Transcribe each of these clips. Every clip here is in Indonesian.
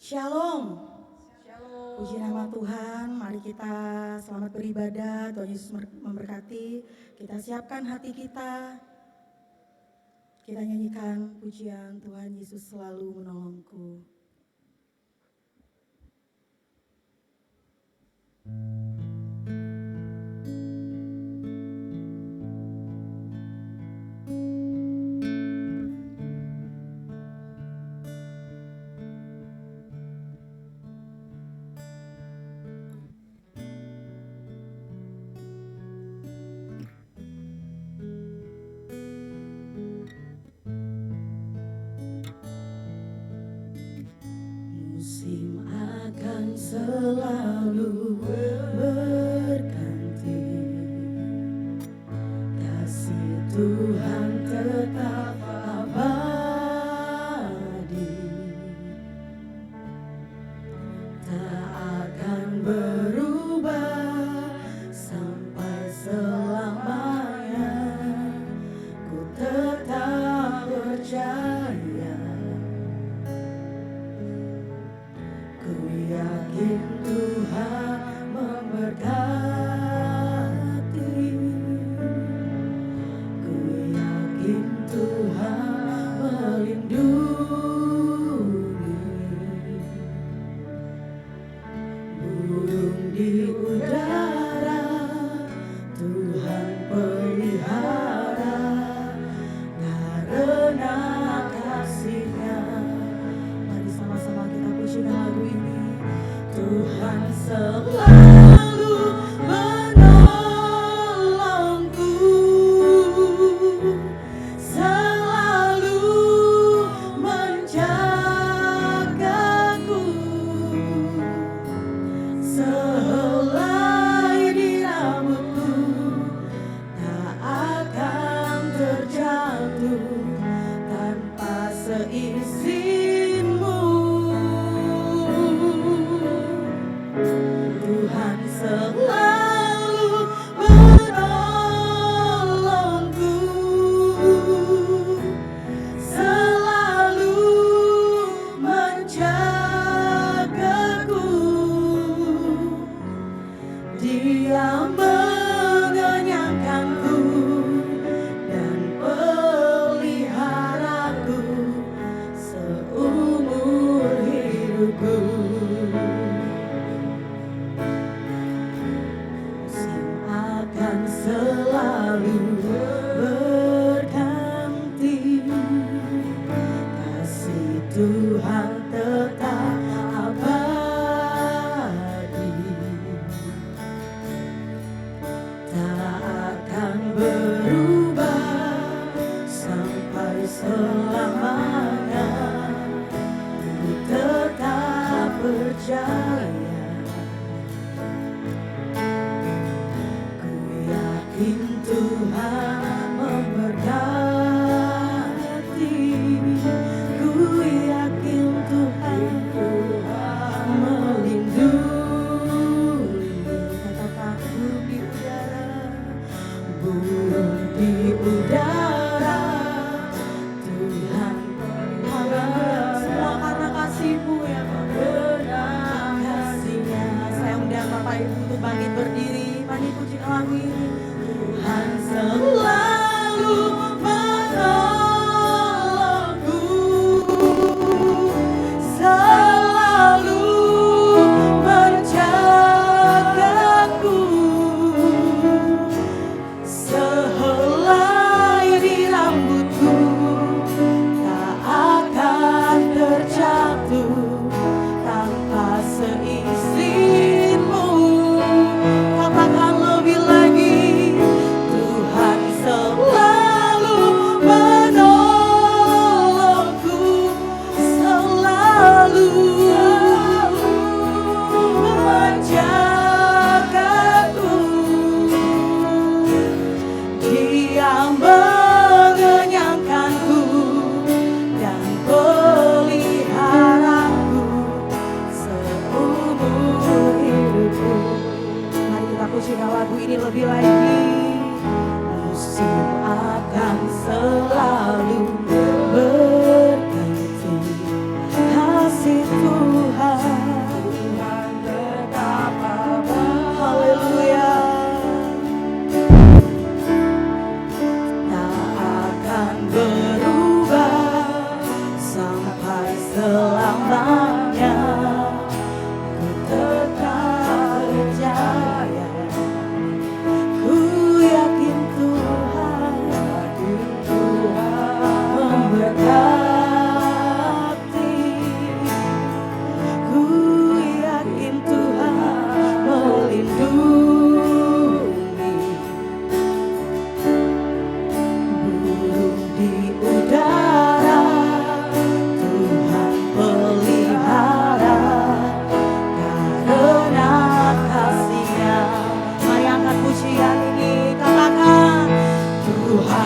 Shalom. Puji nama Tuhan, mari kita selamat beribadah. Tuhan Yesus memberkati. Kita siapkan hati kita. Kita nyanyikan pujian Tuhan Yesus selalu menolongku. Musim akan selalu berganti, kasih Tuhan tetap abadi, tak akan berubah sampai selamanya. Ku tetap percaya, ku yakin Tuhan memberkati, ku yakin Tuhan melindungi. Burung di udara Tuhan pelihara, karena kasih-Nya. Mari sama-sama kita pujikan lagu ini. Tuhan selalu menolongku, selalu menjagaku, sehelai di rambutku tak akan terjatuh tanpa seizinmu. Tuhan selalu menolongku, selalu menjagaku. Dia mengenyangkanku dan peliharaku seumur hidupku. Musim akan selalu berganti, kasih Tuhan tetap abadi, tak akan berubah sampai selamanya. Ku tetap percaya, ku yakin Tuhan memberkati, ku yakin Tuhan melindungi. Katakan burung di udara, burung di udara Tuhan pelihara, semua karena kasih-Mu ya Bapa, karena kasih-Nya. Saya undang Bapak Ibu untuk bangkit berdiri, mari pujikan lagu ini. Tuhan selalu menolongku, selalu menjagaku, sehelai di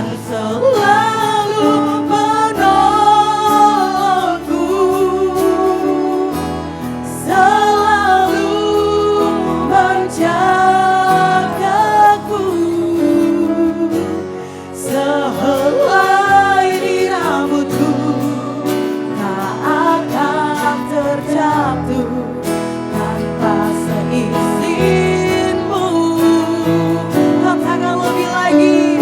Tuhan selalu menolongku, selalu menjagaku, sehelai di rambutku tak akan terjatuh tanpa seizinmu. Katakan lebih lagi,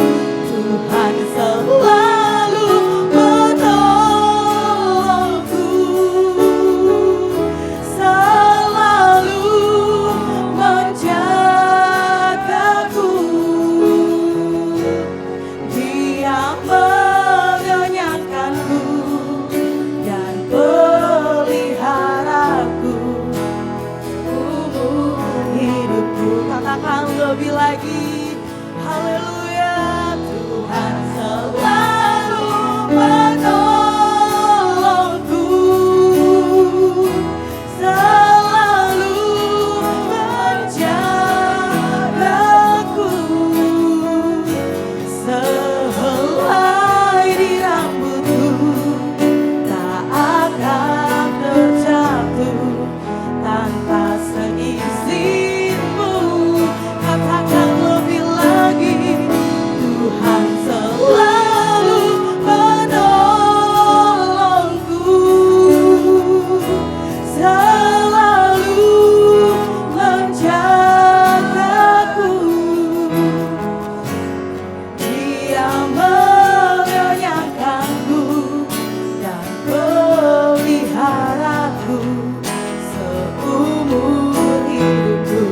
Tuhan selalu menolongku, selalu menjagaku. Dia mengenyangkanku dan peliharaku umur hidupku. Katakan lebih lagi, haleluya. Tuhan selalu menolongku, selalu menjagaku, sehelai di rambutku tak akan terjatuh tanpa seizinmu. Katakan lebih lagi, Tuhan selalu menolongku, selalu menjagaku. Dia mengenyangkanku dan peliharaku seumur hidupku.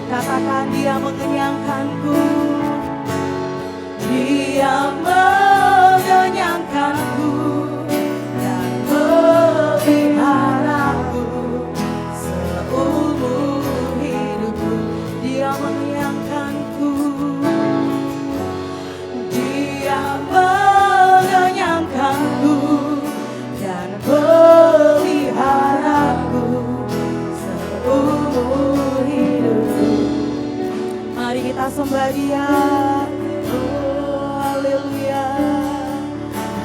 Katakan, dia mengenyangkanku, dia mengenyangkanku dan peliharaku seumur hidupku. Dia mengenyangkanku, dia mengenyangkanku dan peliharaku seumur hidupku. Mari kita sembah Dia. Oh, haleluya,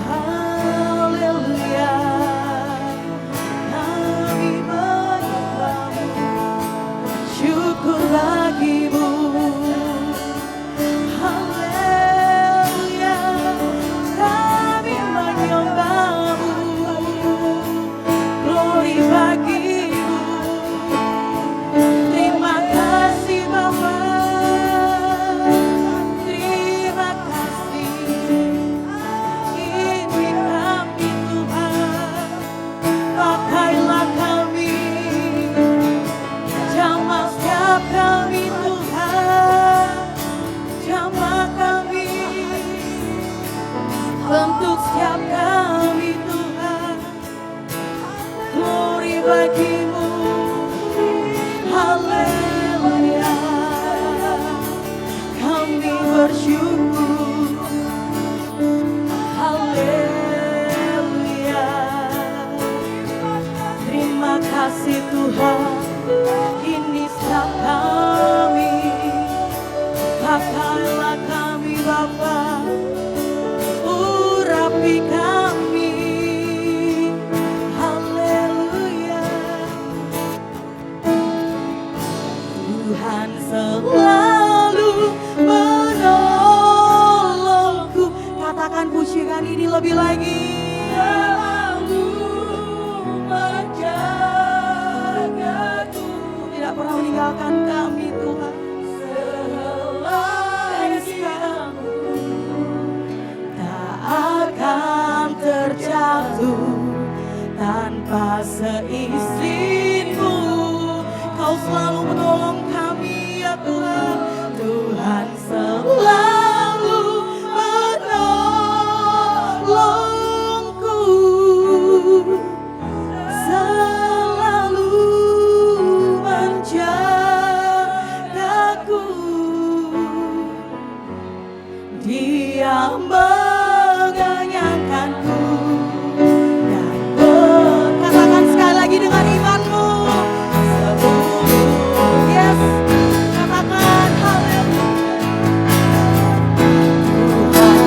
haleluya. Kami menyembahmu, syukur bagimu. Haleluya, kami menyembahmu, glory bagimu. Terima kasih Bapa, terima kasih. Ini kami Tuhan, pakailah kami, jamah setiap kami Tuhan, jamah kami, bentuk setiap kami Tuhan, glory bagimu. Haleluya, kami bersyukur. Haleluya, terima kasih Tuhan. Ini setiap kami, pakailah kami Bapa, urapi kami. Haleluya, Tuhan selalu menolongku. Katakan, pujikan ini lebih lagi. Selalu menjagaku, tidak pernah meninggalkan kami Tuhan. Sehelai di rambutku tak akan terjatuh tanpa seizinmu. Kau selalu menolong kami ya Tuhan. Tuhan selalu menolongku, selalu menjagaku. Dia mengenyangkanku dan katakan sekali lagi dengan imanmu. Yes, katakan haleluya. Tuhan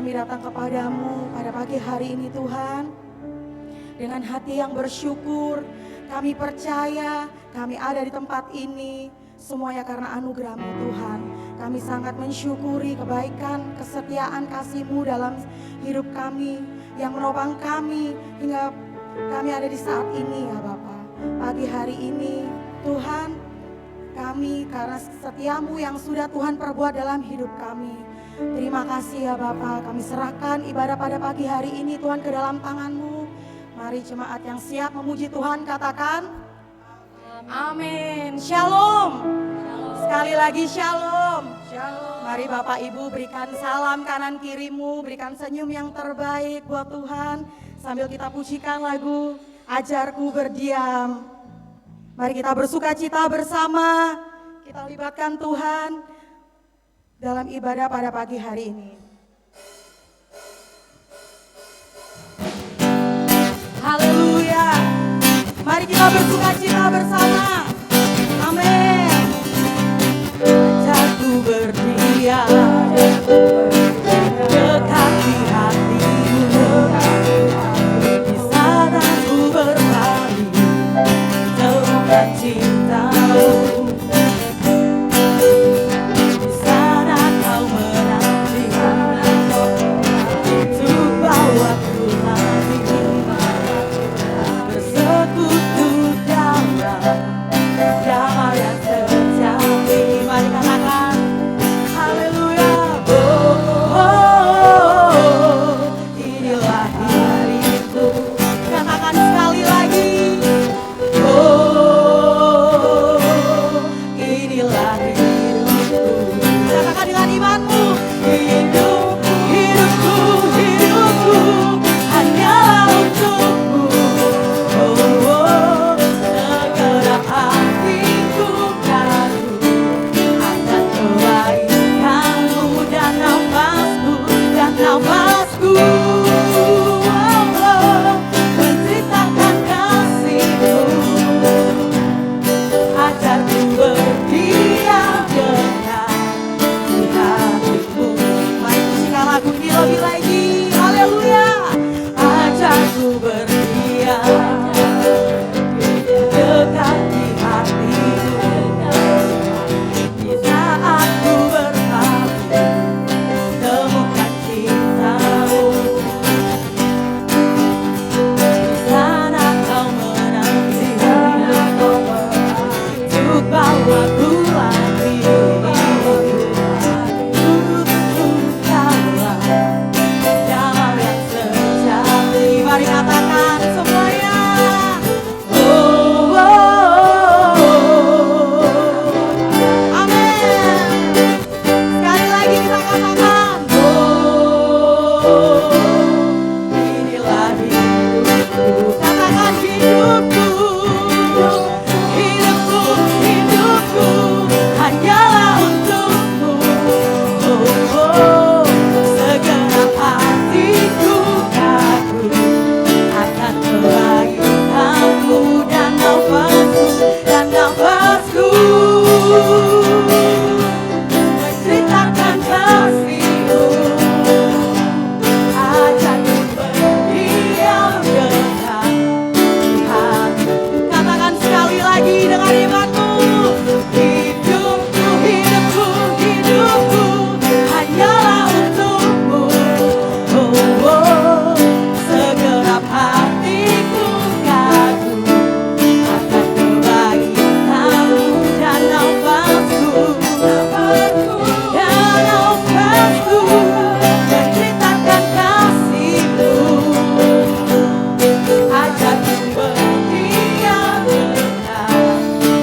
kami datang kepadamu pada pagi hari ini Tuhan. Dengan hati yang bersyukur, kami percaya kami ada di tempat ini semuanya karena anugerah-Mu Tuhan. Kami sangat mensyukuri kebaikan, kesetiaan kasih-Mu dalam hidup kami yang menopang kami hingga kami ada di saat ini ya Bapa. Pagi hari ini Tuhan, kami karena setia-Mu yang sudah Tuhan perbuat dalam hidup kami. Terima kasih ya Bapa, kami serahkan ibadah pada pagi hari ini Tuhan ke dalam tangan-Mu. Mari jemaat yang siap memuji Tuhan katakan amin. Shalom. Sekali lagi shalom. Mari Bapak Ibu berikan salam kanan kirimu, berikan senyum yang terbaik buat Tuhan sambil kita pujikan lagu Ajarku Berdiam. Mari kita bersukacita bersama, kita libatkan Tuhan dalam ibadah pada pagi hari ini. Haleluya. Mari kita bersukacita bersama. Amin. Ajarku berdiam dekat di hatimu, di sana ku berlari temukan cintamu, di sana kau menanti untuk bawa ku lari bersekutu dalam damai yang sejati. Mari katakan haleluya. Oh, inilah hariku. Katakan sekali lagi. Oh, inilah hidupku. Katakan dengan imanmu. Hidupku hanyalah untukmu. Oh, segenap hatiku kagum akan kebaikanmu dan nafasku menceritakan kasihmu. Ajarku berdiam dekat di hatimu. Mari pujikan lagu ini lebih lagi. Haleluya. Ajarku berdiam dekat di hatimu, di saat ku berlari temukan cintamu, di sana kau menanti untuk bawa ku lagi untuk dalam damai yang sejati. Mari katakan semuanya. Oh, amin. Sekali lagi kita katakan. Oh, inilah hidupku. Katakan hidupku hanyalah untukmu. Oh, segenap hatiku kagum akan kebaikanmu dan nafasku menceritakan kasihmu. Ajarku berdiam dekat di hatimu. Katakan sekali lagi dengan imanmu. Hidupku hanyalah untukmu. Oh, segenap hatiku kagum akan kebaikanmu dan nafasku menceritakan kasihmu. Ajarku berdiam dekat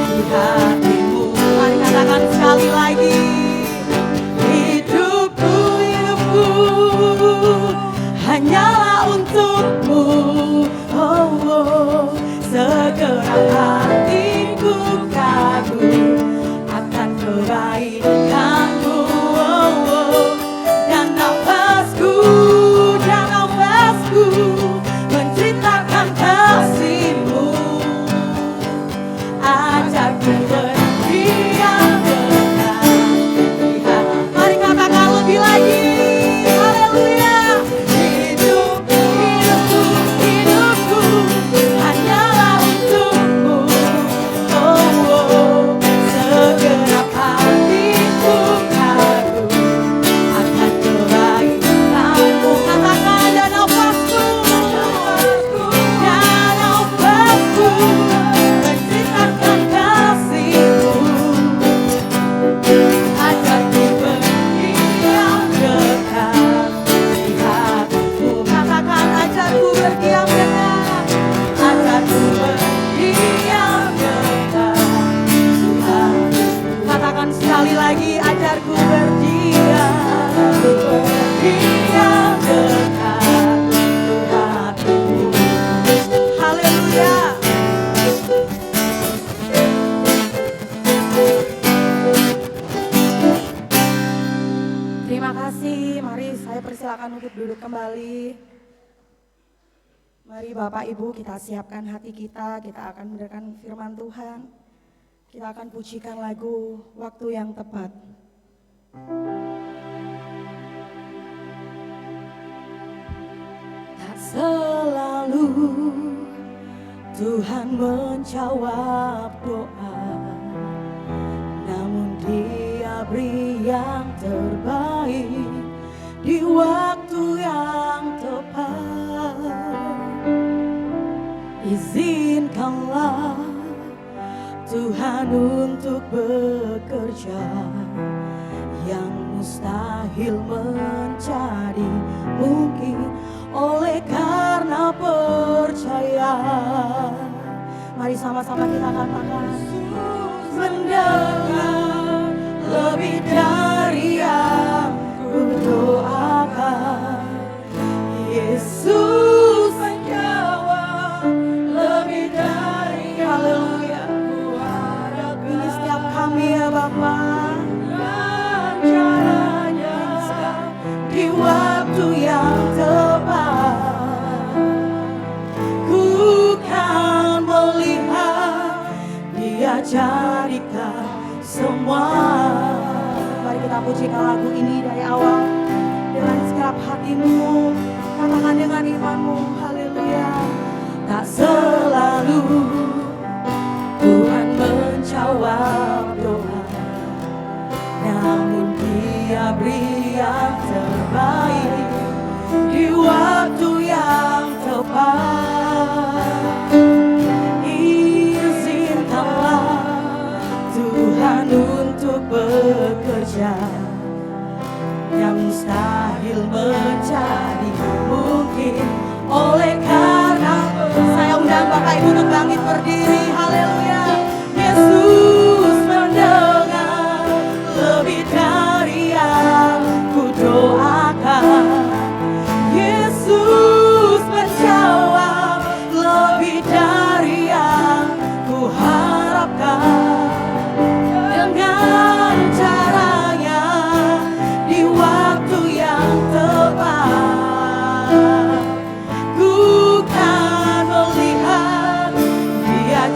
di hatimu. Mari katakan sekali lagi. Hidupku hanyalah untukmu. Oh, segenap hatiku kagum akan kebaikanmu. Oh, dan nafasku menceritakan kasihmu. Ajarku berdiam dekat di hatimu. Mari katakan lebih lagi. Haleluya. silakan untuk duduk kembali. Mari Bapak Ibu kita siapkan hati kita akan mendengarkan firman Tuhan. Kita akan pujikan lagu Waktu yang Tepat. Tak selalu Tuhan menjawab doa, namun Dia beri yang terbaik di waktu yang tepat. Izinkanlah Tuhan untuk bekerja, yang mustahil menjadi mungkin oleh karena percaya. Mari sama-sama kita katakan, mendengar lebih dari yang kudoakan. Yesus menjawab lebih dari haleluya. Ini setiap kami ya Bapa, caranya di waktu yang tepat, ku kan melihat Dia jadikan semua. Mari kita pujikan lagu ini dari awal dengan segenap hatimu, katakan dengan imanmu, haleluya. Tak selalu Tuhan menjawab doa, namun Dia beri yang terbaik di waktu yang tepat. Izinkanlah Tuhan untuk bekerja, yang mustahil menjadi mungkin oleh karena. Saya undang Bapak Ibu untuk bangkit berdiri, haleluya. Yesus mendengar lebih dari yang kudoakan. Yesus menjawab lebih dari yang kuharapkan. Dengan caranya di waktu yang tepat, ku kan melihat Dia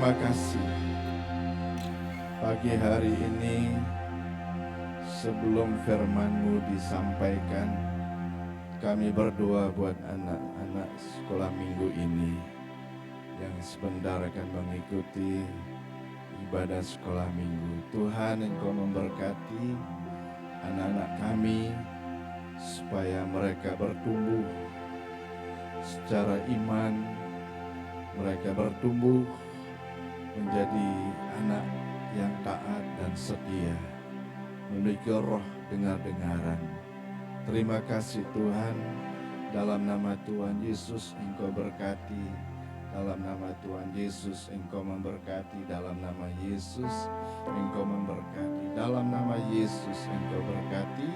Terima kasih. Pagi hari ini sebelum firman-Mu disampaikan, kami berdoa buat anak-anak sekolah minggu ini yang sebentar akan mengikuti ibadah sekolah minggu. Tuhan, Engkau memberkati anak-anak kami supaya mereka bertumbuh secara iman, mereka bertumbuh menjadi anak yang taat dan setia, memiliki roh dengar-dengaran. Terima kasih Tuhan, dalam nama Tuhan Yesus Engkau berkati, dalam nama Tuhan Yesus Engkau memberkati, dalam nama Yesus Engkau memberkati, dalam nama Yesus Engkau berkati.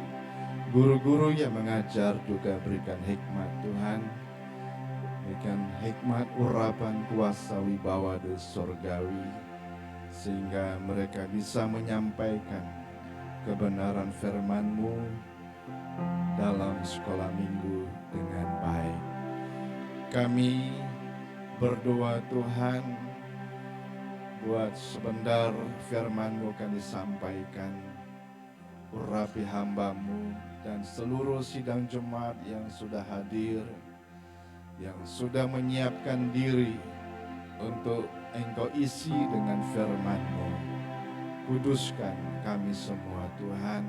Guru-guru yang mengajar juga berikan hikmat Tuhan, berikan hikmat urapan kuasa wibawa dari surgawi, sehingga mereka bisa menyampaikan kebenaran firman-Mu dalam sekolah minggu dengan baik. Kami berdoa Tuhan, buat sebentar firman-Mu akan disampaikan, urapi hamba-Mu dan seluruh sidang jemaat yang sudah hadir, yang sudah menyiapkan diri untuk Engkau isi dengan firman-Mu. Kuduskan kami semua Tuhan,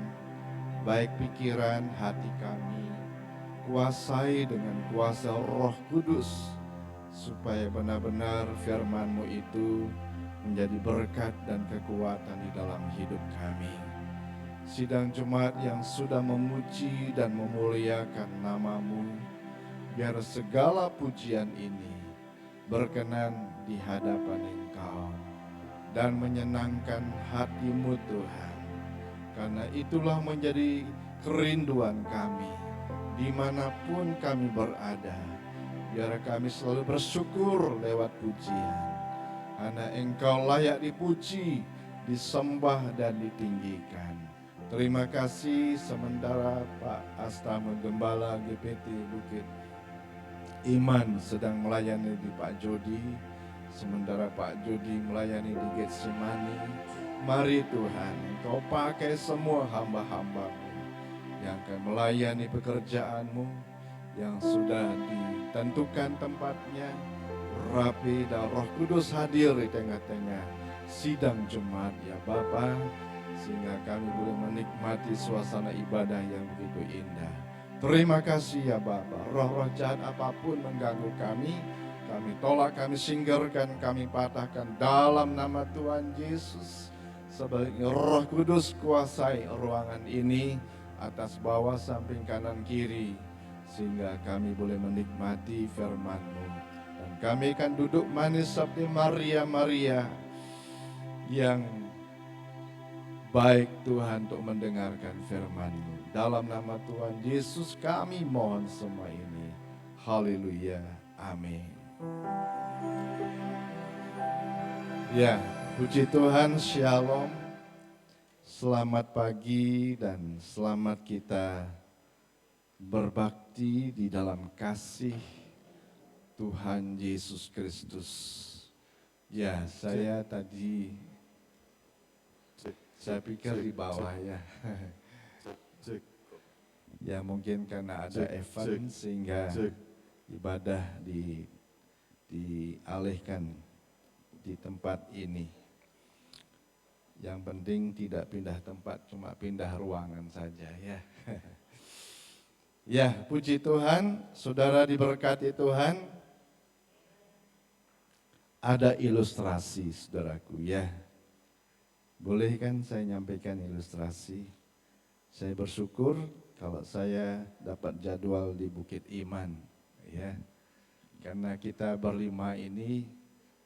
baik pikiran, hati kami, kuasai dengan kuasa Roh Kudus, supaya benar-benar firman-Mu itu menjadi berkat dan kekuatan di dalam hidup kami. Sidang jemaat yang sudah memuji dan memuliakan nama-Mu, biar segala pujian ini berkenan di hadapan Engkau dan menyenangkan hati-Mu Tuhan. Karena itulah menjadi kerinduan kami dimanapun kami berada. Biar kami selalu bersyukur lewat pujian, karena Engkau layak dipuji, disembah dan ditinggikan. Terima kasih. Sementara Pak Astama Gembala GPT Bukit Iman sedang melayani di Pak Jody, sementara Pak Jody melayani di Getsemani, mari Tuhan Engkau pakai semua hamba-hamba-Mu yang akan melayani pekerjaan-Mu yang sudah ditentukan tempatnya. Rapi dan Roh Kudus hadir di tengah-tengah sidang Jumat ya Bapa, sehingga kami boleh menikmati suasana ibadah yang begitu indah. Terima kasih ya Bapa. Roh-roh jahat apapun mengganggu kami tolak, kami singkirkan, kami patahkan dalam nama Tuhan Yesus. Sebaliknya Roh Kudus kuasai ruangan ini, atas bawah, samping, kanan, kiri, sehingga kami boleh menikmati firman-Mu. Dan kami akan duduk manis seperti Maria yang baik Tuhan untuk mendengarkan firman-Mu. Dalam nama Tuhan Yesus kami mohon semua ini. Haleluya. Amin. Ya, puji Tuhan, shalom. Selamat pagi dan selamat kita berbakti di dalam kasih Tuhan Yesus Kristus. Ya, saya tadi saya pikir di bawah ya. Ya mungkin karena ada event sehingga ibadah dialihkan di tempat ini. Yang penting tidak pindah tempat, cuma pindah ruangan saja ya. Ya, puji Tuhan, saudara diberkati Tuhan. Ada ilustrasi saudaraku ya. Boleh kan saya nyampaikan ilustrasi? Saya bersyukur kalau saya dapat jadwal di Bukit Iman, ya. Karena kita berlima ini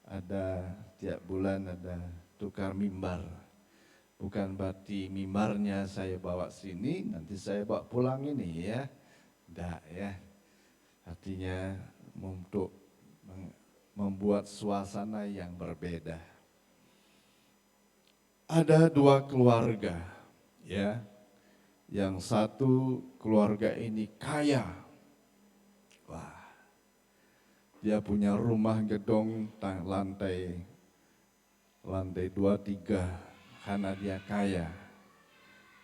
ada tiap bulan ada tukar mimbar. Bukan berarti mimbarnya saya bawa sini, nanti saya bawa pulang ini ya. Tidak ya. Artinya untuk membuat suasana yang berbeda. Ada dua keluarga, ya. Yang satu keluarga ini kaya. Wah, dia punya rumah gedung lantai lantai 2, 3 karena dia kaya.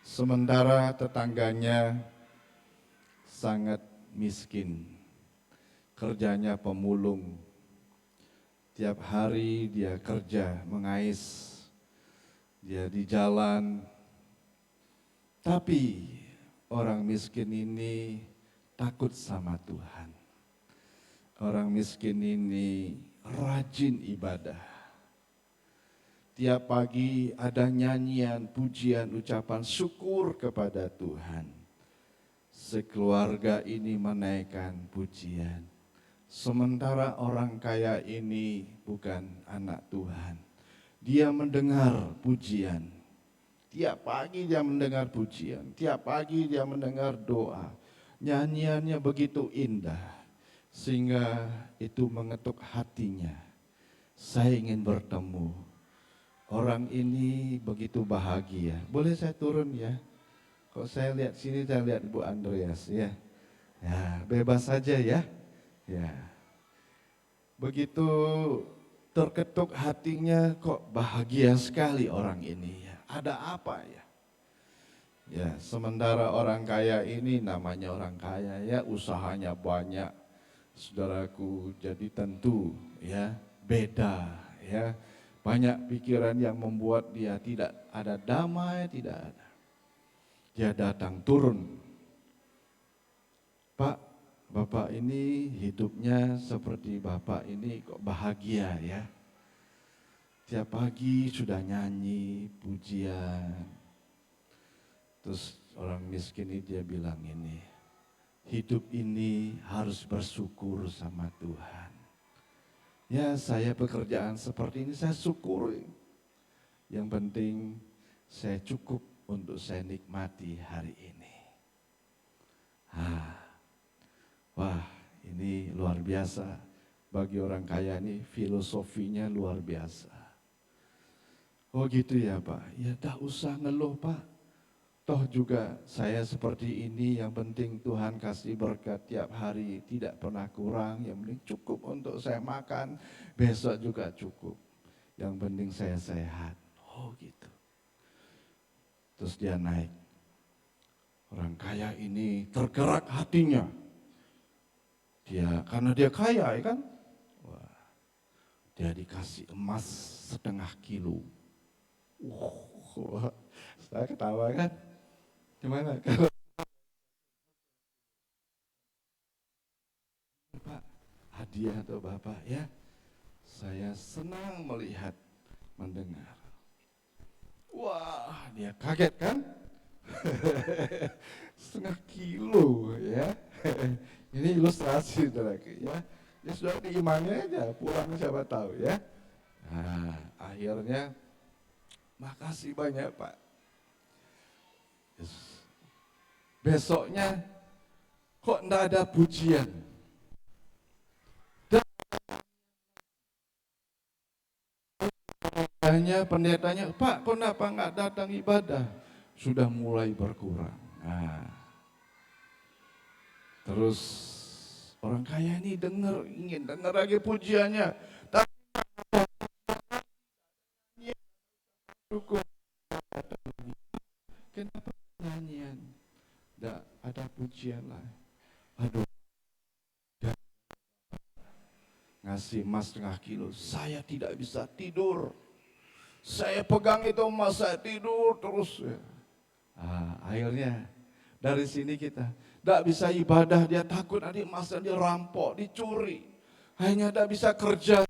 Sementara tetangganya sangat miskin, kerjanya pemulung. Tiap hari dia kerja mengais, dia di jalan. Tapi orang miskin ini takut sama Tuhan. Orang miskin ini rajin ibadah. Tiap pagi ada nyanyian, pujian, ucapan syukur kepada Tuhan. Sekeluarga ini menaikkan pujian. Sementara orang kaya ini bukan anak Tuhan. Dia mendengar pujian. Tiap pagi dia mendengar pujian. Tiap pagi dia mendengar doa. Nyanyiannya begitu indah. Sehingga itu mengetuk hatinya. Saya ingin bertemu. Orang ini begitu bahagia. Boleh saya turun ya? Kok saya lihat sini, saya lihat Bu Andreas ya. Ya, bebas saja ya. Ya. Begitu terketuk hatinya, kok bahagia sekali orang ini ya. Ada apa ya? Ya, sementara orang kaya ini namanya orang kaya ya, usahanya banyak. Saudaraku, jadi tentu ya beda ya. Banyak pikiran yang membuat dia tidak ada damai, tidak ada. Dia datang turun. Pak, Bapak ini hidupnya seperti Bapak ini kok bahagia ya. Tiap pagi sudah nyanyi, pujian. Terus orang miskin ini dia bilang ini, hidup ini harus bersyukur sama Tuhan. Ya, saya pekerjaan seperti ini saya syukuri. Yang penting saya cukup untuk saya nikmati hari ini. Wah, ini luar biasa. Bagi orang kaya ini filosofinya luar biasa. Oh gitu ya Pak, ya tak usah ngeluh Pak. Toh juga saya seperti ini, yang penting Tuhan kasih berkat tiap hari, tidak pernah kurang, yang penting cukup untuk saya makan, besok juga cukup. Yang penting saya sehat. Oh gitu. Terus dia naik. Orang kaya ini tergerak hatinya. Karena dia kaya ya kan. Wah, dia dikasih emas 1,5 kilo. Saya ketawa kan. Gimana kalau Pak hadiah atau Bapak ya? Saya senang melihat, mendengar. Wah, dia kaget kan? 1,5 kilo ya. Ini ilustrasi saudaraku ya. Ya sudah diimani aja, pulang siapa tahu ya. Nah, akhirnya makasih banyak Pak. Yes. Besoknya kok enggak ada pujian. Hanya pendetanya, Pak kenapa enggak datang ibadah? Sudah mulai berkurang. Nah, terus orang kaya ini ingin dengar lagi pujiannya. Tapi cukup. Kenapa nyanyian? Enggak ada pujian lah. Aduh, ngasih emas 1,5 kilo, saya tidak bisa tidur. Saya pegang itu emas, saya tidur terus. Akhirnya dari sini kita tidak bisa ibadah, dia takut nanti emasnya dia rampok, dicuri. Hanya tidak bisa kerja.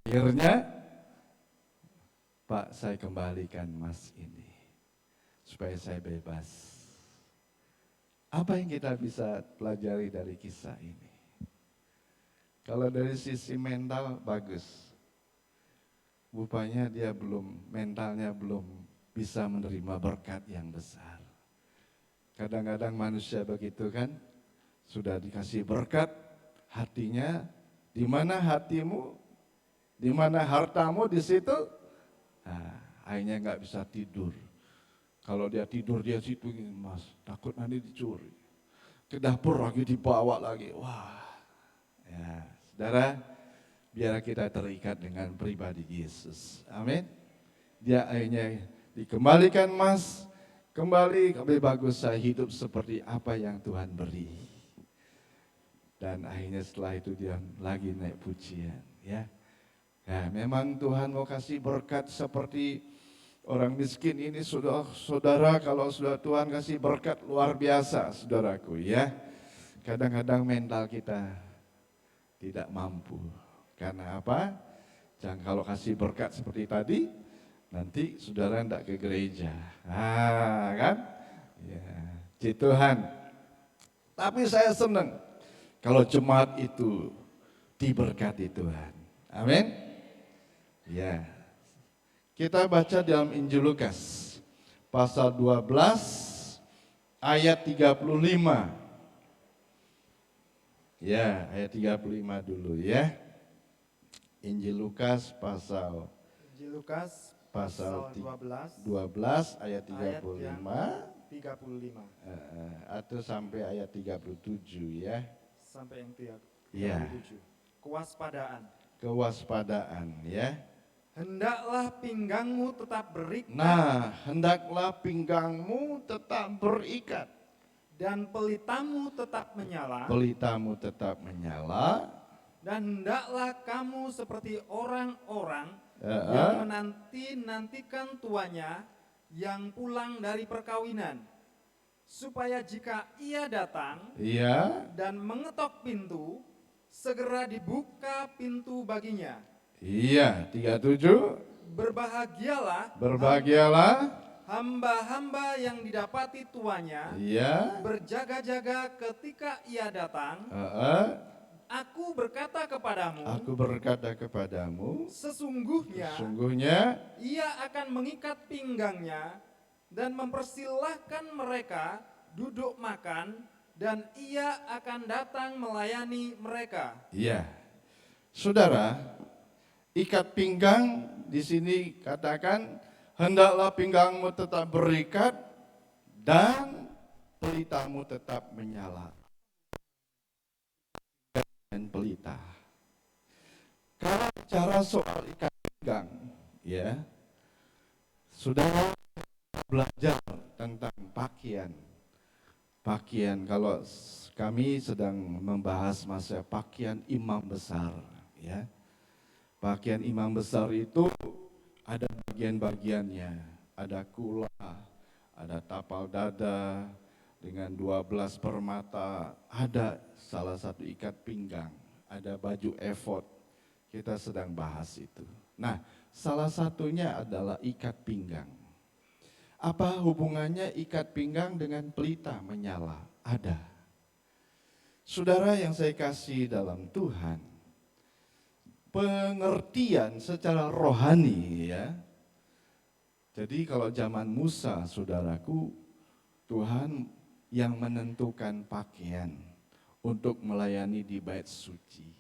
Akhirnya, Pak saya kembalikan emas ini supaya saya bebas. Apa yang kita bisa pelajari dari kisah ini? Kalau dari sisi mental bagus. Rupanya dia mentalnya belum bisa menerima berkat yang besar. Kadang-kadang manusia begitu kan, sudah dikasih berkat, hatinya, di mana hatimu, di mana hartamu, di situ, akhirnya nggak bisa tidur. Kalau dia tidur dia situ, Mas, takut nanti dicuri. Ke dapur lagi dibawa lagi, wah, ya Saudara, biar kita terikat dengan pribadi Yesus. Amin. Dia akhirnya dikembalikan emas, kembali lebih bagus saya hidup seperti apa yang Tuhan beri. Dan akhirnya setelah itu dia lagi naik pujian, ya. Ya, memang Tuhan mau kasih berkat seperti orang miskin ini, saudara, kalau sudah Tuhan kasih berkat luar biasa, saudaraku, ya. Kadang-kadang mental kita tidak mampu. Karena apa? Jangan kalau kasih berkat seperti tadi, nanti saudara tidak ke gereja. Kan? Ya, puji Tuhan. Tapi saya senang kalau jemaat itu diberkati Tuhan. Amin. Ya. Kita baca dalam Injil Lukas pasal 12 ayat 35. Ya, ayat 35 dulu ya. Injil Lukas pasal 12 ayat 35 atau sampai ayat 37 ya. Sampai yang 37. Ya. Kewaspadaan ya. Hendaklah pinggangmu tetap berikat. Nah, hendaklah pinggangmu tetap berikat. Dan pelitamu tetap menyala. Pelitamu tetap menyala. Dan hendaklah kamu seperti orang-orang yang menanti-nantikan tuanya yang pulang dari perkawinan. Supaya jika ia datang dan mengetok pintu, segera dibuka pintu baginya. Iya, 37. Berbahagialah hamba-hamba yang didapati tuannya, berjaga-jaga ketika ia datang. Aku berkata kepadamu, sesungguhnya ia akan mengikat pinggangnya dan mempersilahkan mereka duduk makan, dan ia akan datang melayani mereka. Iya, saudara, ikat pinggang di sini katakan hendaklah pinggangmu tetap berikat dan pelitamu tetap menyala. Dan pelita. Kalau bicara soal ikat pinggang, ya, saudara belajar tentang pakaian. Pakaian, kalau kami sedang membahas masa pakaian imam besar, ya. Pakaian imam besar itu ada bagian-bagiannya, ada kula, ada tapal dada dengan 12 permata, ada salah satu ikat pinggang, ada baju efod. Kita sedang bahas itu. Nah, salah satunya adalah ikat pinggang. Apa hubungannya ikat pinggang dengan pelita menyala? Ada. Saudara yang saya kasih dalam Tuhan, pengertian secara rohani ya. Jadi kalau zaman Musa, saudaraku, Tuhan yang menentukan pakaian untuk melayani di bait suci.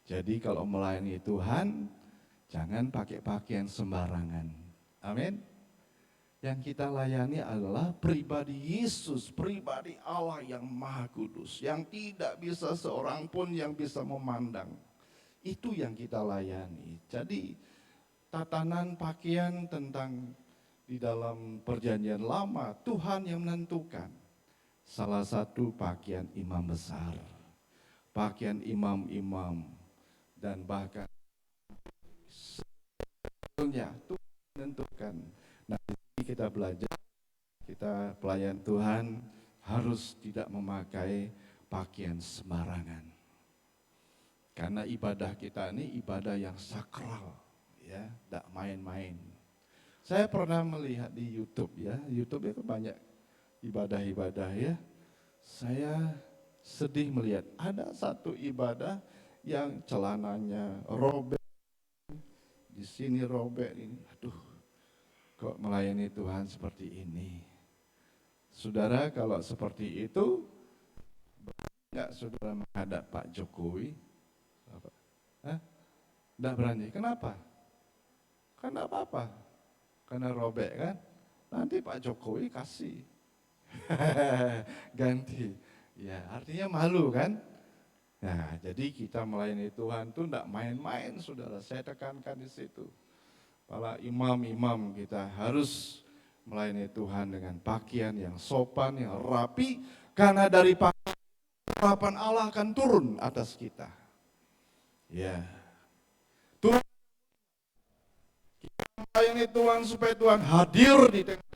Jadi kalau melayani Tuhan, jangan pakai pakaian sembarangan. Amin. Yang kita layani adalah pribadi Yesus, pribadi Allah yang Maha Kudus, yang tidak bisa seorang pun yang bisa memandang. Itu yang kita layani. Jadi tatanan pakaian tentang di dalam perjanjian lama, Tuhan yang menentukan. Salah satu pakaian imam besar, pakaian imam-imam, dan bahkan sebetulnya Tuhan menentukan. Nah, kita belajar, kita pelayan Tuhan harus tidak memakai pakaian sembarangan. Karena ibadah kita ini ibadah yang sakral, ya, tidak main-main. Saya pernah melihat di YouTube ya, YouTube itu banyak ibadah-ibadah ya. Saya sedih melihat ada satu ibadah yang celananya robek, di sini robek ini, aduh. Kok melayani Tuhan seperti ini? Saudara, kalau seperti itu, enggak saudara menghadap Pak Jokowi? Enggak berani. Kenapa? Karena apa-apa. Karena robek kan? Nanti Pak Jokowi kasih. Ganti. Ya, artinya malu kan? Nah, jadi kita melayani Tuhan itu tidak main-main, saudara. Saya tekankan di situ. Para imam-imam kita harus melayani Tuhan dengan pakaian yang sopan, yang rapi, karena dari harapan Allah akan turun atas kita. Ya, turun kita melayani Tuhan supaya Tuhan hadir di tengah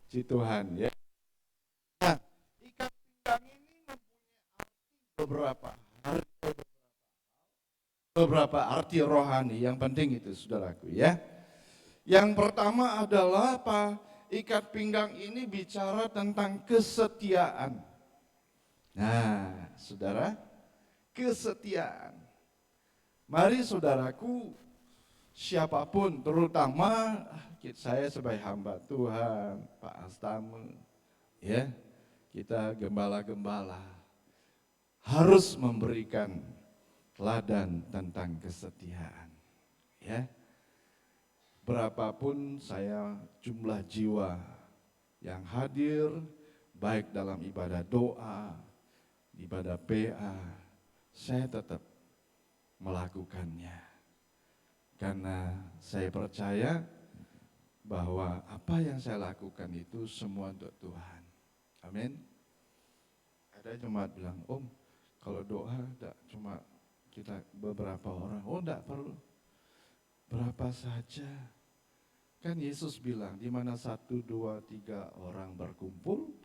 si Tuhan. Ya. Nah, ikat pinggang ini mempunyai beberapa arti rohani. Yang penting itu, saudaraku, ya. Yang pertama adalah apa? Ikat pinggang ini bicara tentang kesetiaan. Nah, saudara, kesetiaan. Mari saudaraku, siapapun, terutama saya sebagai hamba Tuhan, Pak Astame, ya, kita gembala-gembala harus memberikan teladan tentang kesetiaan. Ya, berapapun saya jumlah jiwa yang hadir, baik dalam ibadah doa, ibadah PA, saya tetap melakukannya. Karena saya percaya bahwa apa yang saya lakukan itu semua untuk Tuhan. Amin. Ada jemaat bilang, Om, kalau doa tidak cuma kita beberapa orang, oh tidak perlu. Berapa saja. Kan Yesus bilang, di mana 1, 2, 3 orang berkumpul,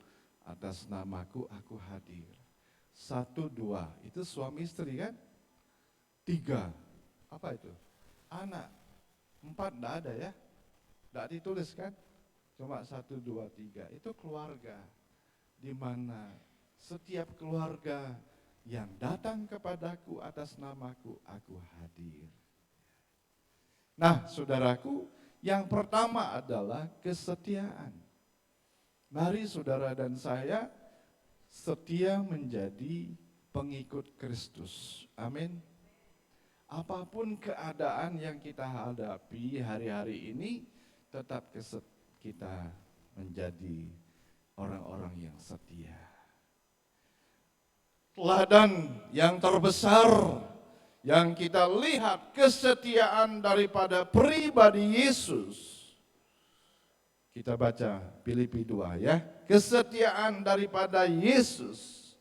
atas namaku aku hadir. 1, 2, itu suami istri kan? 3, apa itu? Anak. 4 tidak ada ya? Tidak ditulis kan? Cuma 1, 2, 3, itu keluarga. Di mana setiap keluarga yang datang kepadaku atas namaku, aku hadir. Nah, saudaraku, yang pertama adalah kesetiaan. Mari saudara dan saya setia menjadi pengikut Kristus. Amin. Apapun keadaan yang kita hadapi hari-hari ini, tetap kita menjadi orang-orang yang setia. Teladan yang terbesar yang kita lihat kesetiaan daripada pribadi Yesus. Kita baca Filipi 2 ya. Kesetiaan daripada Yesus.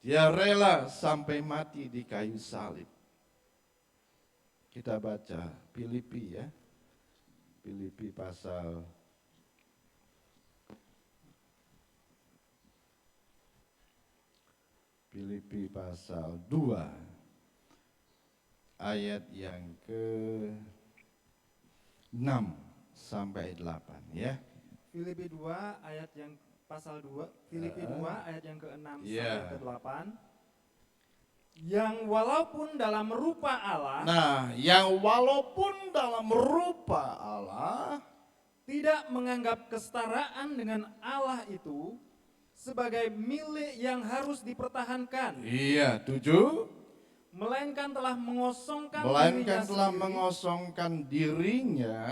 Dia rela sampai mati di kayu salib. Kita baca Filipi ya. Filipi pasal Filipi pasal 2 ayat yang ke-6 sampai 8 ya. Filipi 2 ayat yang pasal 2, Filipi 2 ayat yang ke-6 sampai ke-8. Yang walaupun dalam rupa Allah. Nah, yang walaupun dalam rupa Allah tidak menganggap kesetaraan dengan Allah itu sebagai milik yang harus dipertahankan. Iya, 7. Melainkan telah mengosongkan dirinya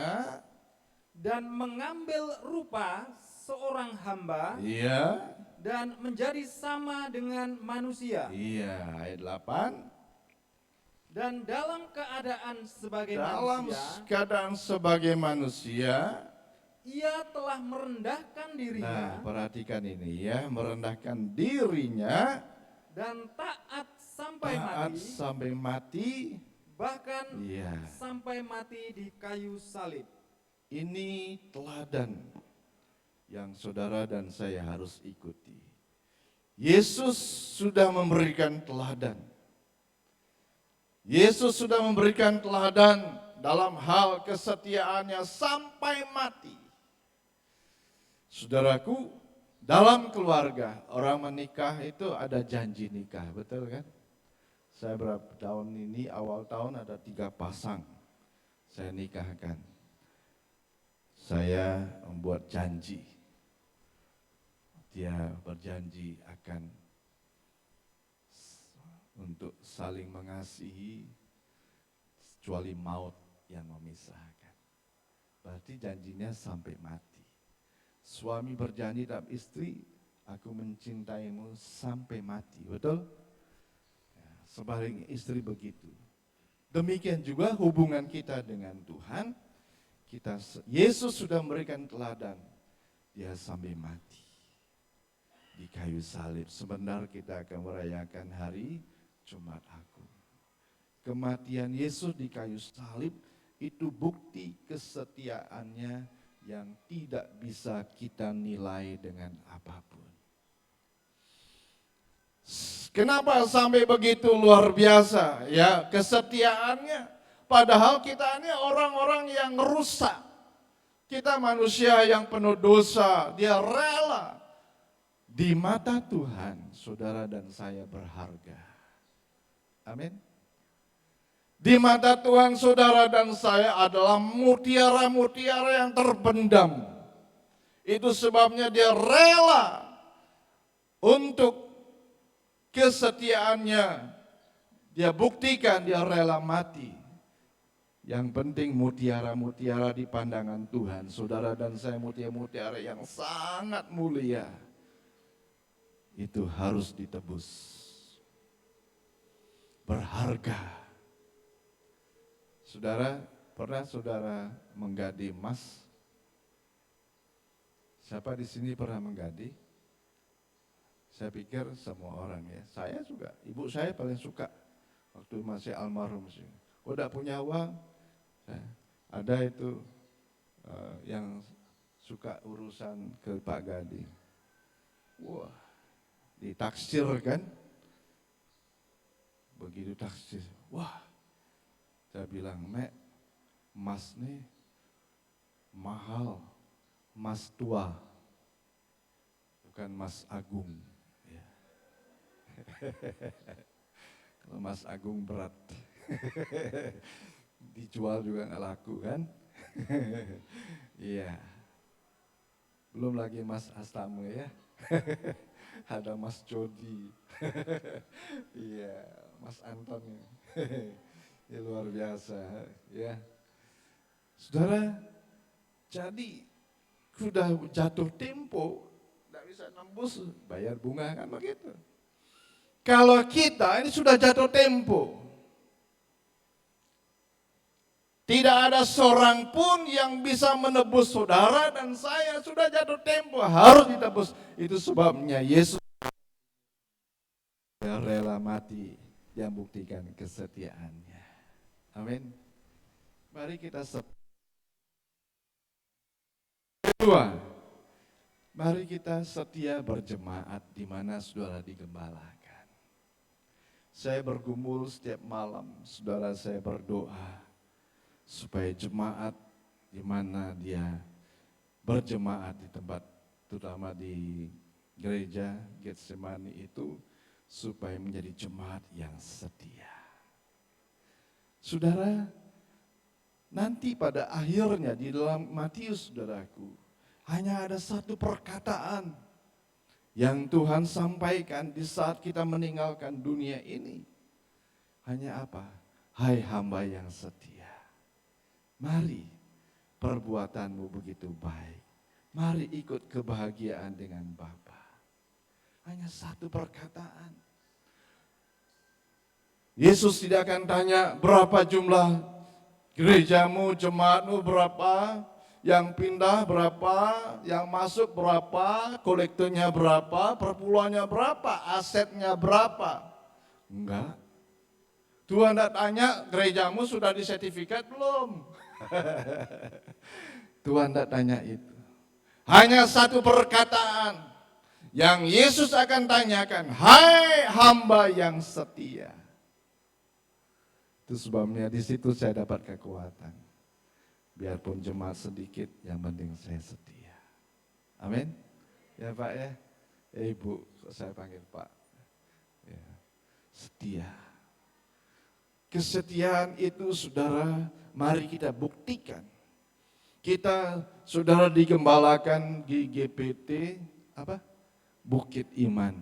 dan mengambil rupa seorang hamba. Iya. Dan menjadi sama dengan manusia. Iya, ayat 8. Dan dalam keadaan sebagai manusia, ia telah merendahkan dirinya. Nah, perhatikan ini ya, merendahkan dirinya dan taat sampai mati, bahkan sampai mati di kayu salib. Ini teladan yang saudara dan saya harus ikuti. Yesus sudah memberikan teladan. Yesus sudah memberikan teladan dalam hal kesetiaannya sampai mati. Saudaraku, dalam keluarga orang menikah itu ada janji nikah, betul kan? Saya berapa tahun ini, awal tahun ada 3 pasang saya nikahkan. Saya membuat janji. Dia berjanji akan untuk saling mengasihi kecuali maut yang memisahkan. Berarti janjinya sampai mati. Suami berjanji terhadap istri aku mencintaimu sampai mati. Betul? Ya, sebaliknya istri begitu. Demikian juga hubungan kita dengan Tuhan. Yesus sudah memberikan teladan. Dia sampai mati di kayu salib. Sebentar kita akan merayakan hari Jumat Agung. Kematian Yesus di kayu salib itu bukti kesetiaannya yang tidak bisa kita nilai dengan apapun. Kenapa sampai begitu luar biasa ya kesetiaannya? Padahal kita ini orang-orang yang rusak. Kita manusia yang penuh dosa, dia rela. Di mata Tuhan, saudara dan saya berharga. Amin. Di mata Tuhan, saudara dan saya adalah mutiara-mutiara yang terbendam. Itu sebabnya dia rela untuk kesetiaannya. Dia buktikan dia rela mati. Yang penting mutiara-mutiara di pandangan Tuhan. Saudara dan saya mutiara-mutiara yang sangat mulia. Itu harus ditebus. Berharga. Saudara, pernah saudara menggadi emas? Siapa di sini pernah menggadi? Saya pikir semua orang ya. Saya juga, ibu saya paling suka waktu masih almarhum sih. Udah punya uang, ada itu yang suka urusan ke Pak Gadi. Wah, ditaksir kan? Begitu taksir, wah, saya bilang, Mek, emas nih mahal, emas tua, bukan emas agung. Ya. Kalau emas agung berat, dijual juga nggak laku kan? Iya, belum lagi emas astame ya, ada emas jodi, iya, Mas Anton ini. Ya, luar biasa ya. Saudara, jadi sudah jatuh tempo, tidak bisa nembus, bayar bunga kan begitu. Kalau kita ini sudah jatuh tempo, tidak ada seorang pun yang bisa menebus saudara dan saya sudah jatuh tempo, harus ditebus. Itu sebabnya Yesus rela mati, yang buktikan kesetiaannya. Amin. Mari kita kedua, mari kita setia berjemaat di mana saudara digembalakan. Saya bergumul setiap malam, saudara saya berdoa supaya jemaat di mana dia berjemaat di tempat, terutama di gereja Getsemani itu, supaya menjadi jemaat yang setia. Saudara, nanti pada akhirnya di dalam Matius, saudaraku, hanya ada satu perkataan yang Tuhan sampaikan di saat kita meninggalkan dunia ini. Hanya apa? Hai hamba yang setia, mari perbuatanmu begitu baik. Mari ikut kebahagiaan dengan Bapa. Hanya satu perkataan. Yesus tidak akan tanya berapa jumlah gerejamu, jemaatmu berapa, yang pindah berapa, yang masuk berapa, kolektornya berapa, perpuluhannya berapa, asetnya berapa. Enggak. Tuhan tidak tanya gerejamu sudah disertifikat belum. Tuhan tidak tanya itu. Hanya satu perkataan yang Yesus akan tanyakan, hai hamba yang setia. Itu sebabnya di situ saya dapat kekuatan. Biarpun jemaat sedikit, yang penting saya setia. Amin. Ya Pak ya. Ibu, kok saya panggil Pak. Ya. Setia. Kesetiaan itu saudara, mari kita buktikan. Kita saudara digembalakan di GPT, apa? Bukit Iman.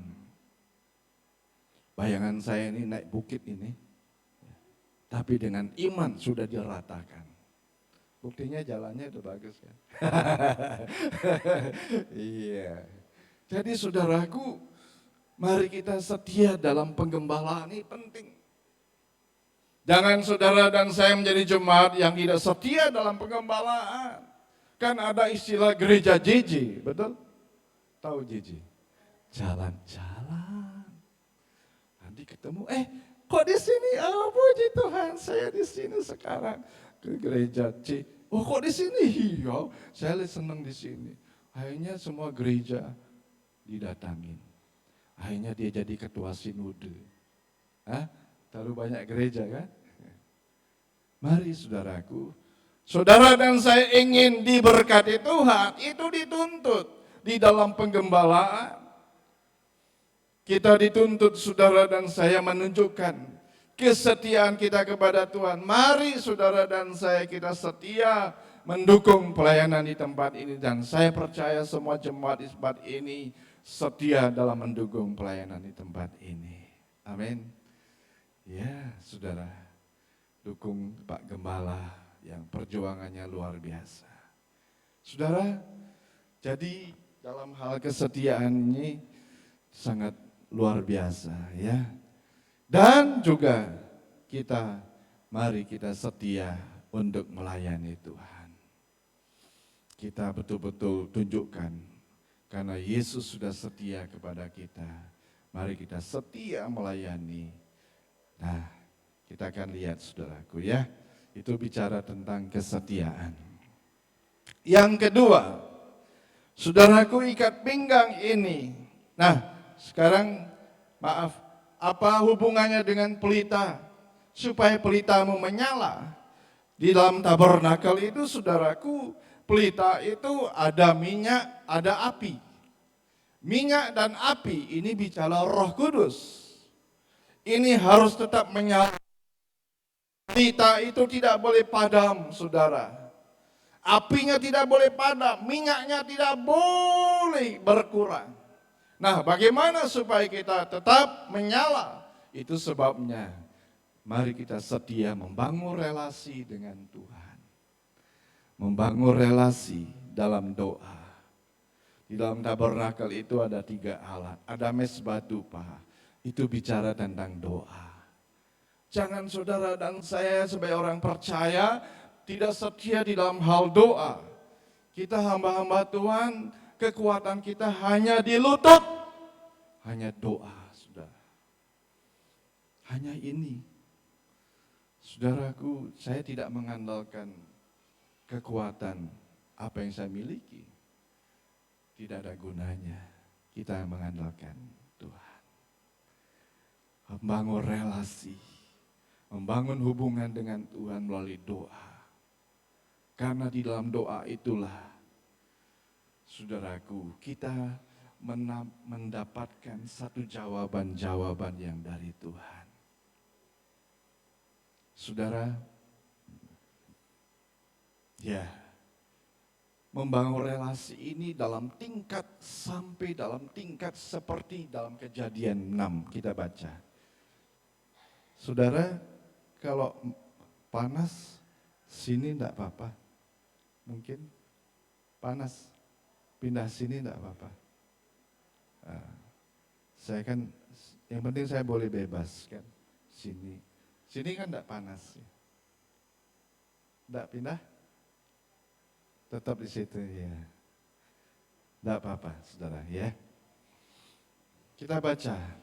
Bayangan saya ini naik bukit ini. Tapi dengan iman sudah diratakan. Buktinya jalannya udah bagus kan. Iya. Jadi saudaraku, mari kita setia dalam penggembalaan, ini penting. Jangan saudara dan saya menjadi jemaat yang tidak setia dalam penggembalaan. Kan ada istilah gereja JJ, betul? Tahu JJ? Jalan-jalan. Nanti ketemu, kok di sini? Oh puji Tuhan, saya di sini sekarang ke gereja C. Oh kok di sini? Iya, saya senang di sini. Akhirnya semua gereja didatangin. Akhirnya dia jadi ketua sinode. Terlalu banyak gereja kan? Mari saudaraku, saudara dan saya ingin diberkati Tuhan, itu dituntut di dalam penggembalaan. Kita dituntut saudara dan saya menunjukkan kesetiaan kita kepada Tuhan. Mari saudara dan saya kita setia mendukung pelayanan di tempat ini. Dan saya percaya semua jemaat di tempat ini setia dalam mendukung pelayanan di tempat ini. Amin. Ya saudara, dukung Pak Gembala yang perjuangannya luar biasa. Saudara, jadi dalam hal kesetiaan ini sangat luar biasa ya. Dan juga mari kita setia untuk melayani Tuhan. Kita betul-betul tunjukkan karena Yesus sudah setia kepada kita. Mari kita setia melayani. Nah, kita akan lihat saudaraku ya. Itu bicara tentang kesetiaan. Yang kedua, saudaraku, ikat pinggang ini. Nah, sekarang maaf, apa hubungannya dengan pelita? Supaya pelitamu menyala. Di dalam tabernakel itu saudaraku, pelita itu ada minyak, ada api. Minyak dan api ini bicara Roh Kudus. Ini harus tetap menyala. Pelita itu tidak boleh padam, saudara. Apinya tidak boleh padam, minyaknya tidak boleh berkurang. Nah, bagaimana supaya kita tetap menyala? Itu sebabnya mari kita setia membangun relasi dengan Tuhan. Membangun relasi dalam doa. Di dalam tabernakel itu ada 3 alat. Ada mesbah dupa, itu bicara tentang doa. Jangan saudara dan saya sebagai orang percaya tidak setia di dalam hal doa. Kita hamba-hamba Tuhan, kekuatan kita hanya di lutut, hanya doa, saudara. Hanya ini. Saudaraku, saya tidak mengandalkan kekuatan apa yang saya miliki. Tidak ada gunanya. Kita mengandalkan Tuhan. Membangun relasi, membangun hubungan dengan Tuhan melalui doa. Karena di dalam doa itulah, saudaraku, kita mendapatkan satu jawaban-jawaban yang dari Tuhan. Saudara, ya, membangun relasi ini dalam tingkat sampai dalam tingkat seperti dalam Kejadian 6 kita baca. Saudara, kalau panas sini enggak apa-apa. Mungkin panas pindah sini enggak apa-apa. Saya kan yang penting saya boleh bebas kan sini. Sini kan enggak panas. Enggak pindah? Tetap di situ ya. Enggak apa-apa, saudara ya. Kita baca.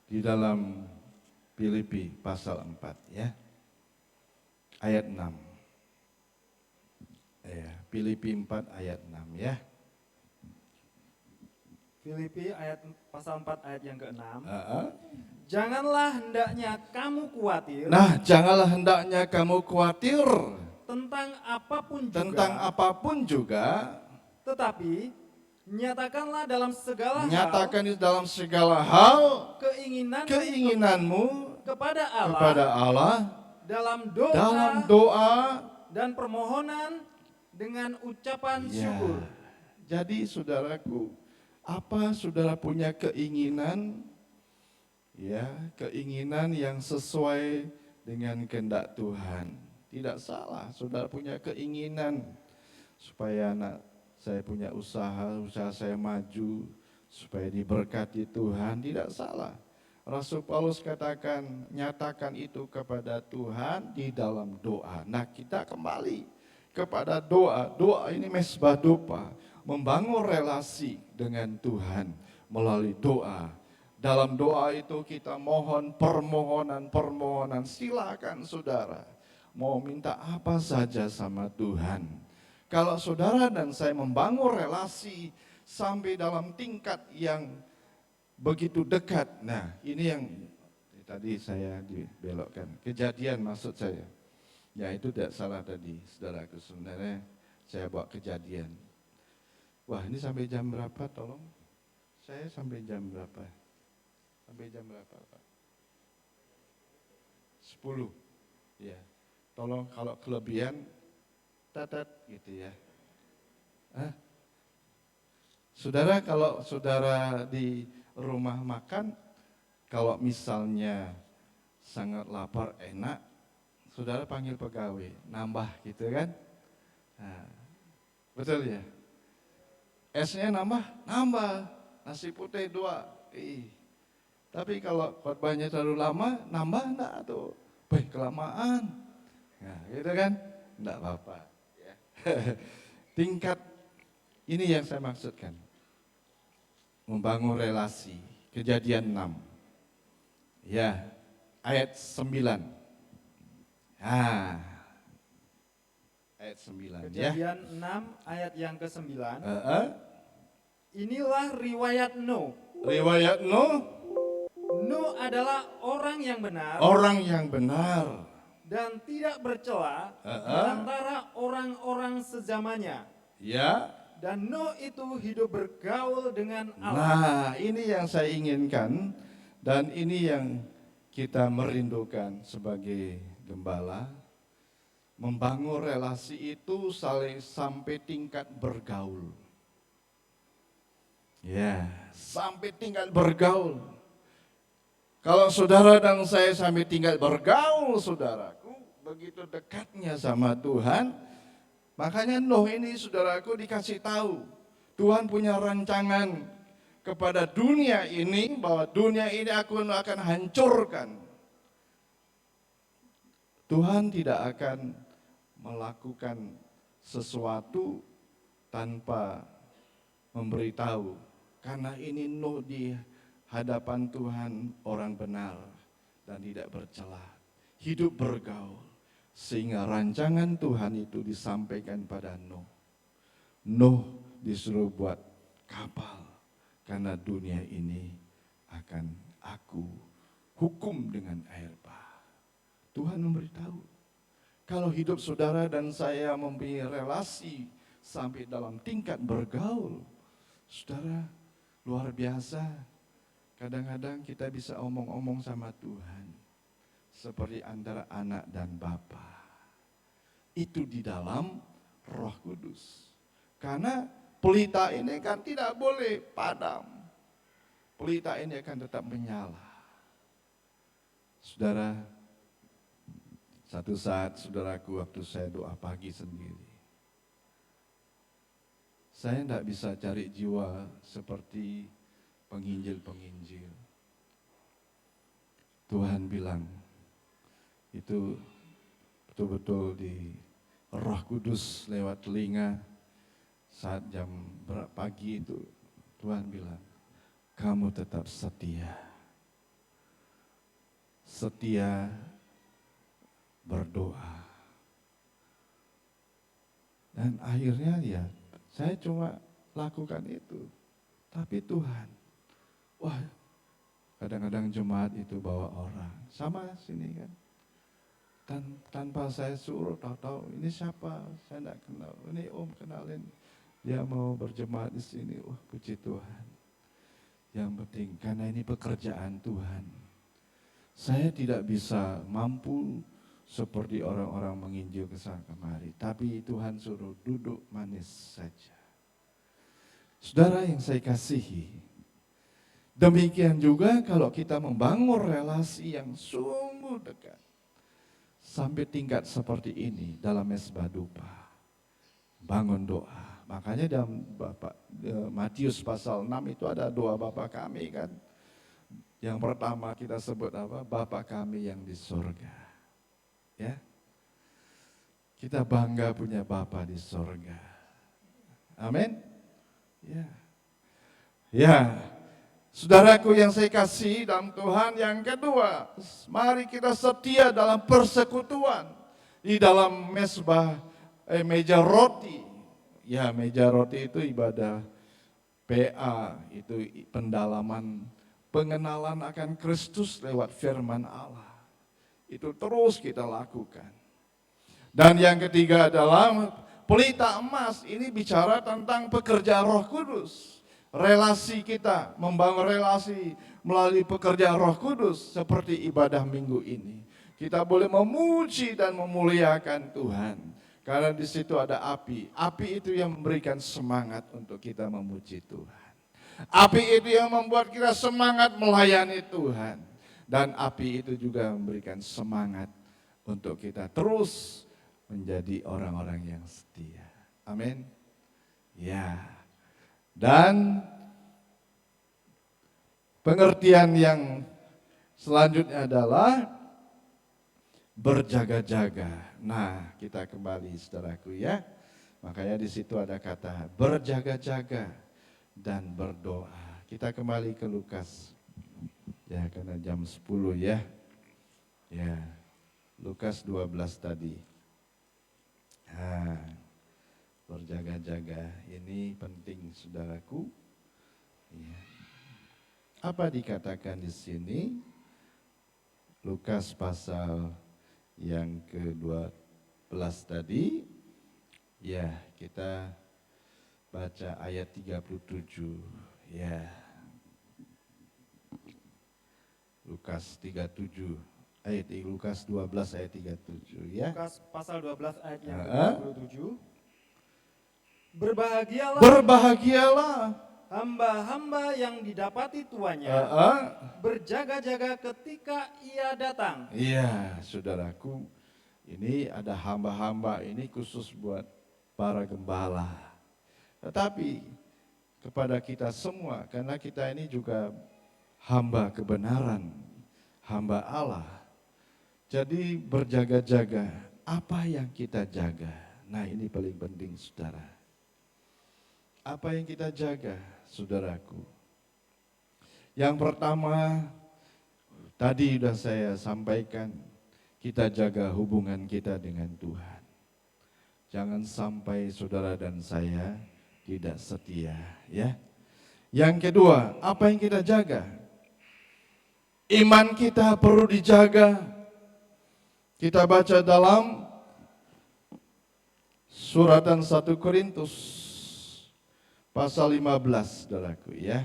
Di dalam Filipi pasal 4 ya. Ayat 6. Ya, Filipi 4 ayat 6 ya. Filipi pasal 4 ayat yang ke-6. Janganlah hendaknya kamu khawatir. Nah, janganlah hendaknya kamu khawatir Tentang apapun juga. Tetapi nyatakanlah dalam segala Nyatakan dalam segala hal keinginanmu kepada Allah dalam doa dan permohonan dengan ucapan syukur. Jadi saudaraku, apa saudara punya keinginan? Ya, keinginan yang sesuai dengan kehendak Tuhan. Tidak salah, saudara punya keinginan supaya anak saya punya usaha saya maju, supaya diberkati Tuhan, tidak salah. Rasul Paulus katakan, nyatakan itu kepada Tuhan di dalam doa. Nah, kita kembali kepada doa. Doa ini mesbah doa, membangun relasi dengan Tuhan melalui doa. Dalam doa itu kita mohon permohonan. Silakan saudara mau minta apa saja sama Tuhan. Kalau saudara dan saya membangun relasi sampai dalam tingkat yang begitu dekat. Nah, ini yang tadi saya dibelokkan. Kejadian maksud saya. Ya, itu tidak salah tadi, saudaraku. Sebenarnya saya bawa kejadian. Wah, ini sampai jam berapa tolong? Saya sampai jam berapa? Sampai jam berapa, Pak? 10. Ya. Tolong kalau kelebihan tatat gitu ya. Saudara, kalau saudara di rumah makan, kalau misalnya sangat lapar, enak, saudara panggil pegawai, nambah gitu kan? Nah, betul ya? Esnya nambah, nasi putih 2. Tapi kalau khotbahnya terlalu lama, nambah enggak tuh? Kelamaan. Nah, gitu kan? Enggak apa-apa. Ya. Tingkat ini yang saya maksudkan. Membangun relasi. Kejadian 6. Ya, ayat 9. Ayat 9 ya. Kejadian 6 ayat yang ke-9. Inilah riwayat Nuh. Riwayat Nuh. Nuh adalah orang yang benar. Orang yang benar. Dan tidak bercela di antara orang-orang sezamannya. Ya. Dan Nuh itu hidup bergaul dengan Allah. Nah, ini yang saya inginkan dan ini yang kita merindukan sebagai gembala. Membangun relasi itu saling sampai tingkat bergaul. Ya, sampai tingkat bergaul. Kalau saudara dan saya sampai tingkat bergaul, saudaraku, begitu dekatnya sama Tuhan, makanya Nuh ini saudaraku dikasih tahu, Tuhan punya rancangan kepada dunia ini, bahwa dunia ini aku akan hancurkan. Tuhan tidak akan melakukan sesuatu tanpa memberitahu, karena ini Nuh di hadapan Tuhan orang benar dan tidak bercela, hidup bergaul, sehingga rancangan Tuhan itu disampaikan pada Nuh. Nuh disuruh buat kapal, karena dunia ini akan aku hukum dengan air bah. Tuhan memberitahu, kalau hidup saudara dan saya mempunyai relasi sampai dalam tingkat bergaul, saudara, luar biasa. Kadang-kadang kita bisa omong-omong sama Tuhan seperti antara anak dan bapa. Itu di dalam Roh Kudus. Karena pelita ini kan tidak boleh padam. Pelita ini akan tetap menyala. Saudara, satu saat saudaraku waktu saya doa pagi sendiri, saya tidak bisa cari jiwa seperti penginjil-penginjil. Tuhan bilang, itu betul-betul di Roh Kudus lewat telinga saat jam pagi itu, Tuhan bilang, kamu tetap setia. Setia berdoa. Dan akhirnya ya, saya cuma lakukan itu. Tapi Tuhan, wah, kadang-kadang jemaat itu bawa orang, sama sini kan. Tanpa saya suruh, tahu-tahu ini siapa, saya tidak kenal. Ini om kenalin, dia mau berjemaat di sini. Wah, puji Tuhan. Yang penting, karena ini pekerjaan Tuhan. Saya tidak bisa mampu seperti orang-orang menginjil kesana kemari. Tapi Tuhan suruh duduk manis saja. Saudara yang saya kasihi, demikian juga kalau kita membangun relasi yang sungguh dekat. sampai tingkat seperti ini dalam mesbah dupa. Bangun doa. Makanya dalam Matius pasal 6 itu ada doa Bapa kami kan. Yang pertama kita sebut apa? Bapa kami yang di surga. Ya. Kita bangga punya Bapa di surga. Amin. Ya. Ya. Saudaraku yang saya kasih dalam Tuhan, yang kedua, mari kita setia dalam persekutuan di dalam meja roti. Ya, meja roti itu ibadah PA, itu pendalaman pengenalan akan Kristus lewat firman Allah. Itu terus kita lakukan. Dan yang ketiga adalah pelita emas, ini bicara tentang pekerjaan Roh Kudus. Relasi kita, membangun relasi melalui pekerjaan Roh Kudus seperti ibadah minggu ini. Kita boleh memuji dan memuliakan Tuhan karena di situ ada api. Api itu yang memberikan semangat untuk kita memuji Tuhan. Api itu yang membuat kita semangat melayani Tuhan. Dan api itu juga memberikan semangat untuk kita terus menjadi orang-orang yang setia. Amin. Ya. Dan pengertian yang selanjutnya adalah berjaga-jaga. Nah, kita kembali saudaraku ya. Makanya di situ ada kata berjaga-jaga dan berdoa. Kita kembali ke Lukas. Ya, karena jam 10 ya. Ya. Lukas 12 tadi. Nah, berjaga-jaga ini penting saudaraku. Ya. Apa dikatakan di sini? Lukas pasal yang ke-12 tadi. Ya, kita baca ayat 37. Ya. Lukas 37 ayat Lukas 12 ayat 37 ya. Lukas pasal 12 ayat yang 37. Berbahagialah hamba-hamba yang didapati tuannya berjaga-jaga ketika ia datang. Iya, saudaraku, ini ada hamba-hamba ini khusus buat para gembala. Tetapi kepada kita semua, karena kita ini juga hamba kebenaran, hamba Allah. Jadi berjaga-jaga, apa yang kita jaga? Nah, ini paling penting saudara. Apa yang kita jaga, saudaraku? Yang pertama, tadi sudah saya sampaikan, kita jaga hubungan kita dengan Tuhan. Jangan sampai saudara dan saya tidak setia, ya. Yang kedua, apa yang kita jaga? Iman kita perlu dijaga. Kita baca dalam suratan 1 Korintus pasal 15, saudaraku ya.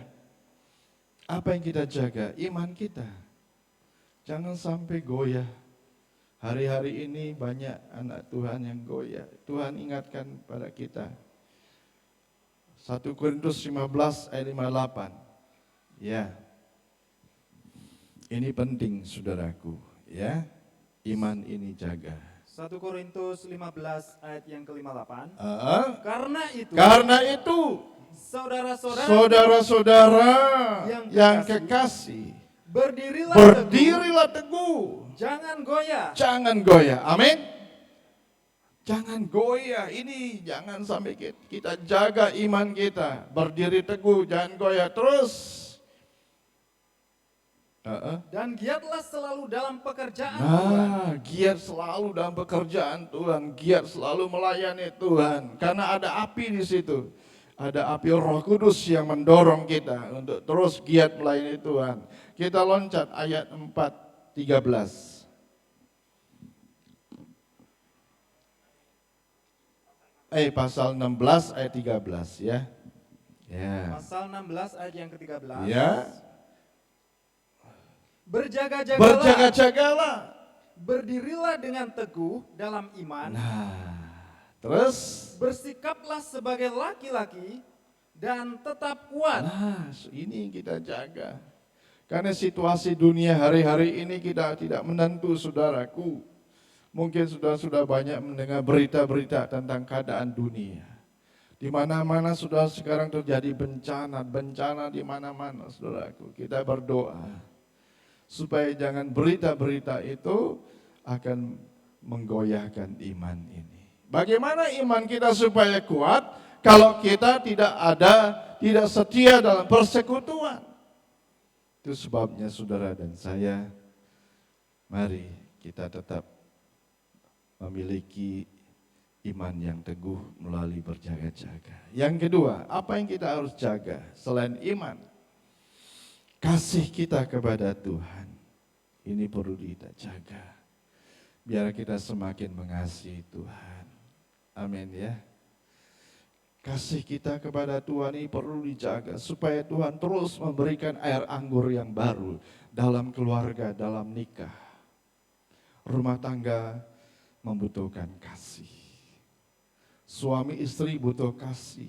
Apa yang kita jaga? Iman kita. Jangan sampai goyah. Hari-hari ini banyak anak Tuhan yang goyah. Tuhan ingatkan pada kita. 1 Korintus 15 ayat 58. Ya. Ini penting saudaraku, ya. Iman ini jaga. 1 Korintus 15 ayat yang ke-58. Karena itu saudara-saudara yang kekasih, berdirilah teguh. Jangan goyah. Jangan goyah. Amin. Jangan goyah. Ini jangan sampai kita jaga iman kita. Berdiri teguh, jangan goyah terus. Dan giatlah selalu dalam pekerjaan Tuhan. Nah, giat selalu dalam pekerjaan Tuhan, giat selalu melayani Tuhan. Karena ada api di situ. Ada api Roh Kudus yang mendorong kita untuk terus giat melayani Tuhan. Kita loncat ayat 4:13. Pasal 16 ayat 13 ya. Ya. Pasal 16 ayat yang ke-13. Ya. Berjaga-jagalah. Berdirilah dengan teguh dalam iman. Nah, terus bersikaplah sebagai laki-laki dan tetap kuat. Nah, ini yang kita jaga. Karena situasi dunia hari-hari ini kita tidak menentu, saudaraku. Mungkin sudah banyak mendengar berita-berita tentang keadaan dunia. Di mana-mana sudah sekarang terjadi bencana di mana-mana, saudaraku. Kita berdoa supaya jangan berita-berita itu akan menggoyahkan iman ini. Bagaimana iman kita supaya kuat kalau kita tidak setia dalam persekutuan? Itu sebabnya saudara dan saya, mari kita tetap memiliki iman yang teguh melalui berjaga-jaga. Yang kedua, apa yang kita harus jaga selain iman? Kasih kita kepada Tuhan. Ini perlu kita jaga. Biar kita semakin mengasihi Tuhan. Amin ya. Kasih kita kepada Tuhan ini perlu dijaga supaya Tuhan terus memberikan air anggur yang baru dalam keluarga, dalam nikah. Rumah tangga membutuhkan kasih. Suami istri butuh kasih.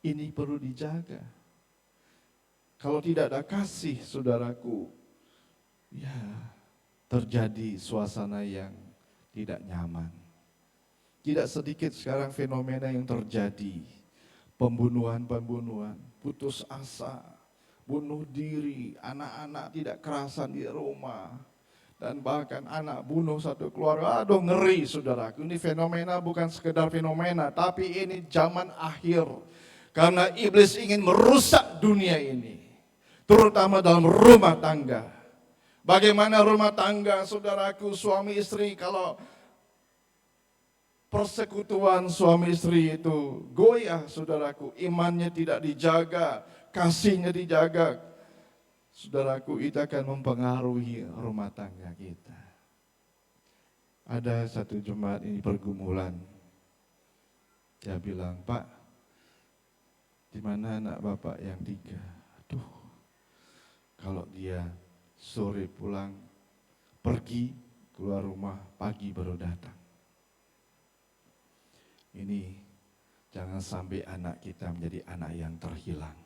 Ini perlu dijaga. Kalau tidak ada kasih, saudaraku, ya terjadi suasana yang tidak nyaman. Tidak sedikit sekarang fenomena yang terjadi. Pembunuhan, putus asa, bunuh diri, anak-anak tidak kerasan di rumah. Dan bahkan anak bunuh satu keluarga. Aduh, ngeri saudaraku. Ini fenomena bukan sekedar fenomena, tapi ini zaman akhir. Karena iblis ingin merusak dunia ini, terutama dalam rumah tangga. Bagaimana rumah tangga saudaraku, suami istri, kalau persekutuan suami istri itu goyah saudaraku, imannya tidak dijaga, kasihnya dijaga, saudaraku, itu akan mempengaruhi rumah tangga kita. Ada satu jemaat ini pergumulan. Dia bilang, Pak, di mana anak bapak yang 3? Aduh, kalau dia sore pulang, pergi keluar rumah, pagi baru datang. Ini jangan sampai anak kita menjadi anak yang terhilang.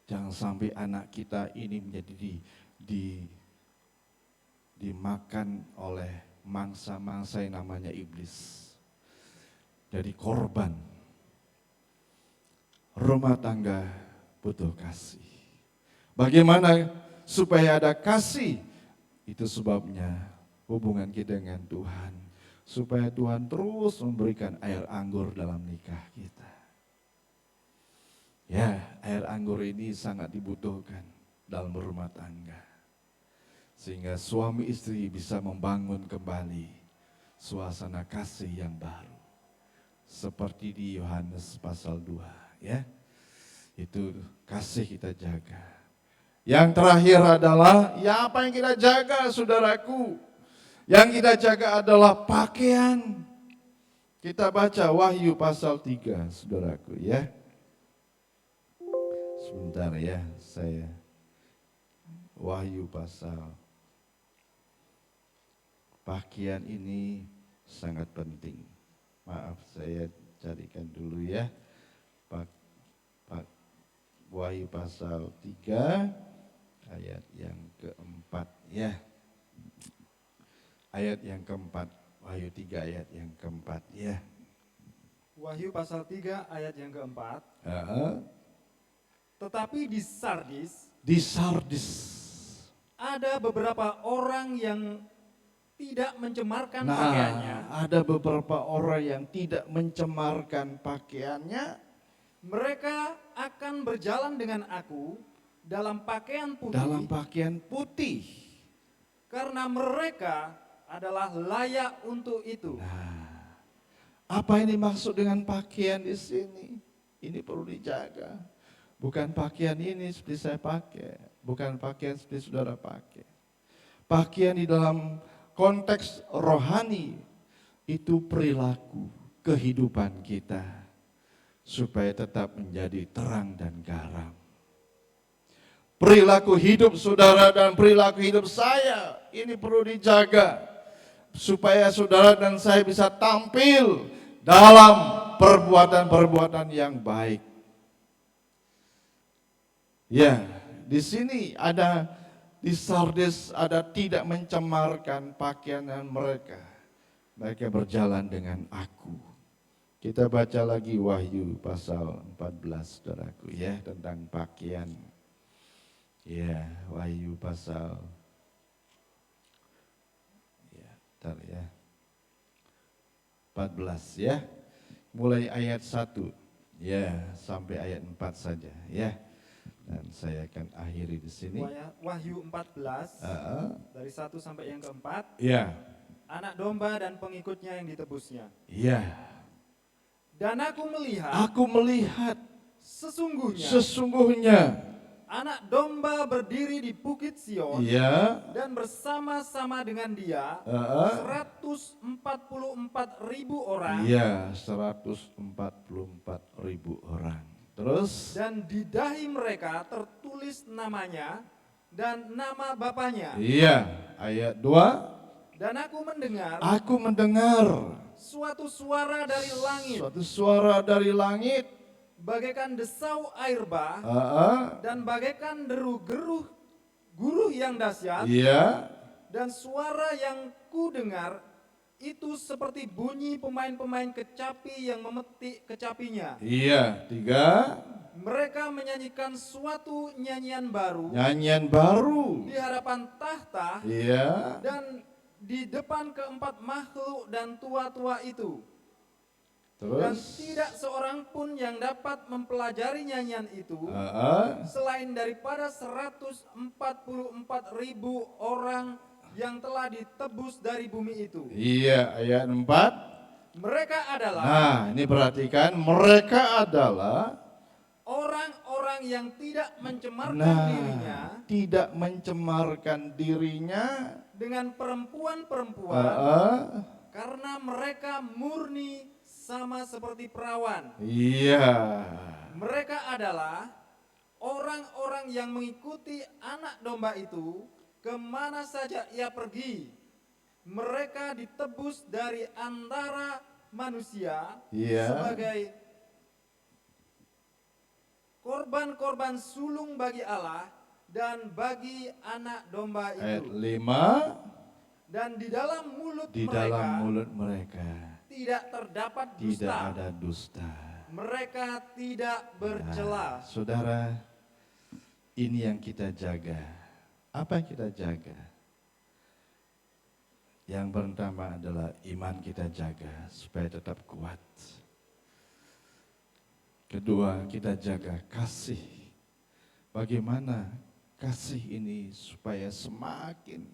Jangan sampai anak kita ini menjadi dimakan oleh mangsa-mangsa yang namanya iblis. Jadi korban. Rumah tangga butuh kasih. Bagaimana supaya ada kasih? Itu sebabnya hubungan kita dengan Tuhan. Supaya Tuhan terus memberikan air anggur dalam nikah kita. Ya, air anggur ini sangat dibutuhkan dalam rumah tangga. Sehingga suami istri bisa membangun kembali suasana kasih yang baru. Seperti di Yohanes pasal 2, ya. Itu kasih kita jaga. Yang terakhir adalah, ya apa yang kita jaga saudaraku? Yang kita jaga adalah pakaian. Kita baca Wahyu pasal 3, saudaraku, ya. Sebentar ya, saya Wahyu pasal. Pakaian ini sangat penting. Maaf, saya carikan dulu ya. Wahyu pasal 3 ayat yang keempat ya. Ayat yang keempat, Wahyu 3 ayat yang keempat ya. Wahyu pasal 3 ayat yang keempat. Tetapi di Sardis ada beberapa orang yang tidak mencemarkan pakaiannya. Ada beberapa orang yang tidak mencemarkan pakaiannya. Mereka akan berjalan dengan aku dalam pakaian putih. Dalam pakaian putih. Karena mereka adalah layak untuk itu. Nah, apa ini maksud dengan pakaian di sini? Ini perlu dijaga. Bukan pakaian ini seperti saya pakai, bukan pakaian seperti saudara pakai. Pakaian di dalam konteks rohani itu perilaku kehidupan kita supaya tetap menjadi terang dan garam. Perilaku hidup saudara dan perilaku hidup saya ini perlu dijaga supaya saudara dan saya bisa tampil dalam perbuatan-perbuatan yang baik. Ya, di sini ada di Sardes ada tidak mencemarkan pakaian mereka. Mereka berjalan dengan aku. Kita baca lagi Wahyu pasal 14, saudaraku ya, tentang pakaian. Ya, Wahyu pasal ya, bentar ya. 14 ya. Mulai ayat 1 ya sampai ayat 4 saja ya. Dan saya akan akhiri di sini. Wahyu 14 dari 1 sampai yang keempat. Ya. Anak domba dan pengikutnya yang ditebusnya. Ya. Dan aku melihat sesungguhnya anak domba berdiri di bukit Sion, ya, dan bersama-sama dengan dia 144.000 orang. Iya, 144.000 orang. Terus? Dan di dahi mereka tertulis namanya dan nama bapaknya. Iya, ayat 2. Dan aku mendengar suatu suara dari langit, bagaikan desau air bah, dan bagaikan deru-geruh guruh yang dahsyat. Iya. Dan suara yang ku dengar itu seperti bunyi pemain-pemain kecapi yang memetik kecapinya. Iya, 3. Mereka menyanyikan suatu nyanyian baru di hadapan tahta. Iya. Dan di depan keempat makhluk dan tua-tua itu. Terus? Dan tidak seorang pun yang dapat mempelajari nyanyian itu selain daripada 144.000 orang yang telah ditebus dari bumi itu. Iya, ayat 4. Mereka adalah, nah ini perhatikan, mereka adalah orang-orang yang tidak mencemarkan dirinya, tidak mencemarkan dirinya dengan perempuan-perempuan, karena mereka murni sama seperti perawan. Iya. Mereka adalah orang-orang yang mengikuti anak domba itu kemana saja ia pergi. Mereka ditebus dari antara manusia sebagai korban-korban sulung bagi Allah dan bagi anak domba itu. Ayat 5. Dan di dalam mulut mereka tidak terdapat dusta. Tidak ada dusta. Mereka tidak bercela. Saudara, ini yang kita jaga. Apa yang kita jaga? Yang pertama adalah iman kita jaga supaya tetap kuat. Kedua, kita jaga kasih. Bagaimana kasih ini supaya semakin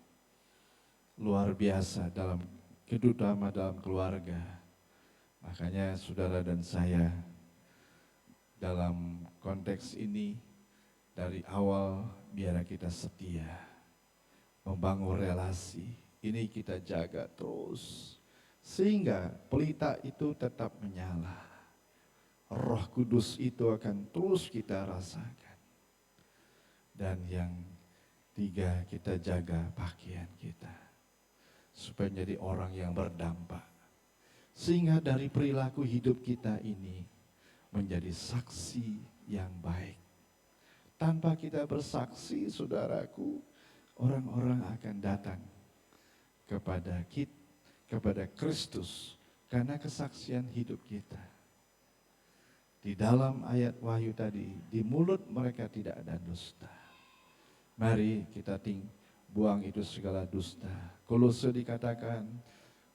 luar biasa dalam terutama dalam keluarga. Makanya saudara dan saya dalam konteks ini dari awal biar kita setia membangun relasi. Ini kita jaga terus sehingga pelita itu tetap menyala. Roh Kudus itu akan terus kita rasakan. Dan yang 3, kita jaga pakaian kita supaya menjadi orang yang berdampak. Sehingga dari perilaku hidup kita ini menjadi saksi yang baik. Tanpa kita bersaksi, saudaraku, orang-orang akan datang kepada Kristus karena kesaksian hidup kita. Di dalam ayat Wahyu tadi, di mulut mereka tidak ada dusta. Mari kita buang itu segala dusta. Kolose dikatakan,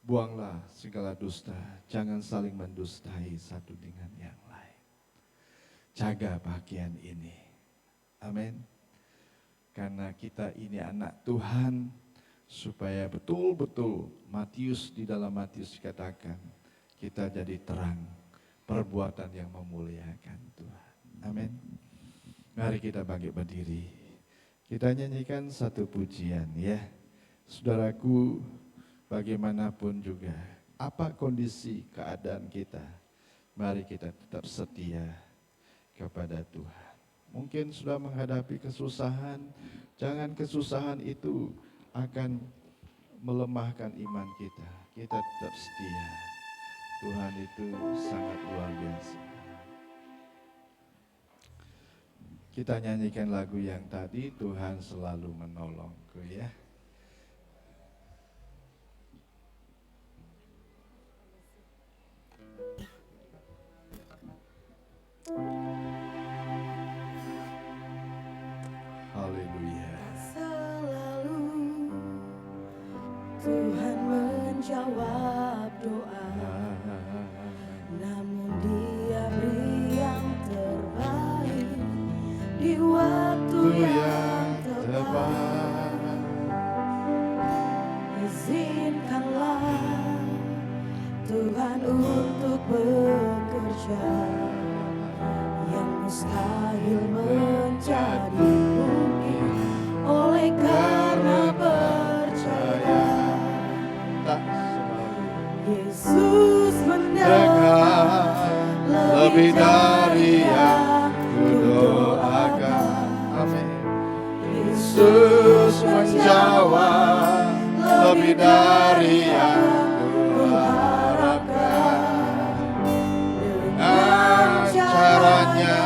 buanglah segala dusta, jangan saling mendustai satu dengan yang lain. Jaga pakaian ini. Amin. Karena kita ini anak Tuhan, supaya betul-betul di dalam Matius dikatakan, kita jadi terang, perbuatan yang memuliakan Tuhan. Amin. Mari kita bangkit berdiri. Kita nyanyikan satu pujian ya. Saudaraku, bagaimanapun juga, apa kondisi keadaan kita, mari kita tetap setia kepada Tuhan. Mungkin sudah menghadapi kesusahan, jangan kesusahan itu akan melemahkan iman kita. Kita tetap setia. Tuhan itu sangat luar biasa. Kita nyanyikan lagu yang tadi, Tuhan selalu menolongku ya. Haleluya. Selalu Tuhan menjawab doa, namun Dia beri yang terbaik di waktu yang tepat. Izinkanlah Tuhan untuk bekerja, yang mustahil menjadi mungkin oleh karena percaya. Tak selalu Yesus mendengar lebih dari yang kudoakan. Amin. Yesus menjawab lebih dari yang kuharapkan. Dengan caranya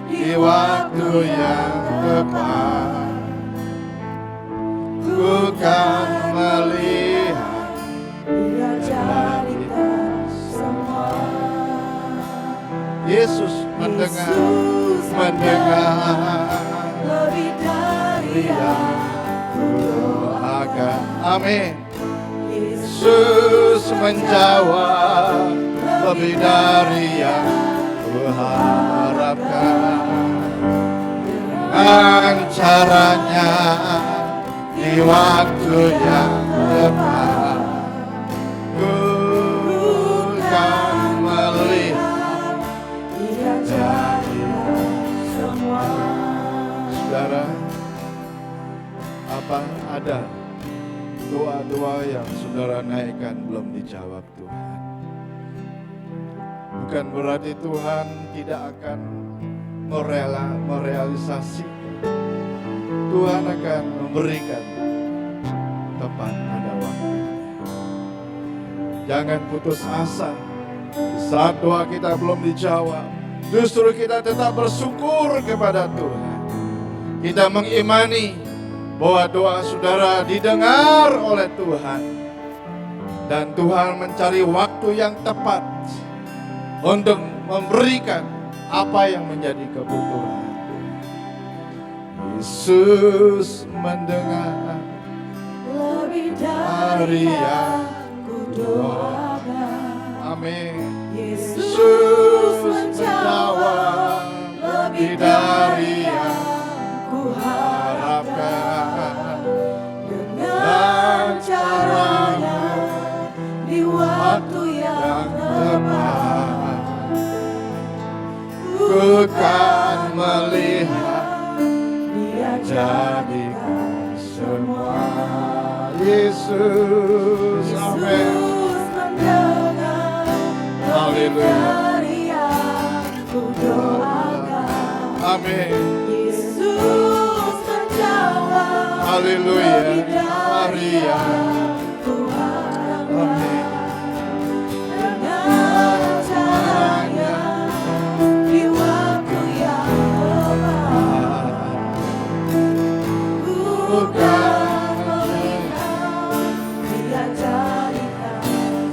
di waktu yang tepat, ku kan melihat Dia jadikan semua. Yesus mendengar Lebih dari yang kudoakan. Amin. Yesus menjawab lebih dari yang kuharapkan. Dengan caranya di waktu yang tepat, ku kan melihat Dia jadikan semua. Saudara, apa ada doa-doa yang saudara naikkan belum dijawab Tuhan? Bukan berarti Tuhan tidak akan merealisasikan. Tuhan akan memberikan tepat pada waktunya. Jangan putus asa. Saat doa kita belum dijawab, justru kita tetap bersyukur kepada Tuhan. Kita mengimani bahwa doa saudara didengar oleh Tuhan, dan Tuhan mencari waktu yang tepat untuk memberikan apa yang menjadi kebutuhan. Yesus mendengar Lebih dari yang kudoakan. Amin. Yesus menjawab lebih dari yang kuharapkan. Dengan caranya di waktu yang tepat, Ku kan melihat Dia jadikan semua. Yesus, amin. Yesus mendengar Haleluya. dari yang kudoakan. Amin. Yesus menjawab Haleluya. lebih dari yang kuharapkan. Amin. Dengan caranya di waktu yang tepat, bukan melihat Dia jadikan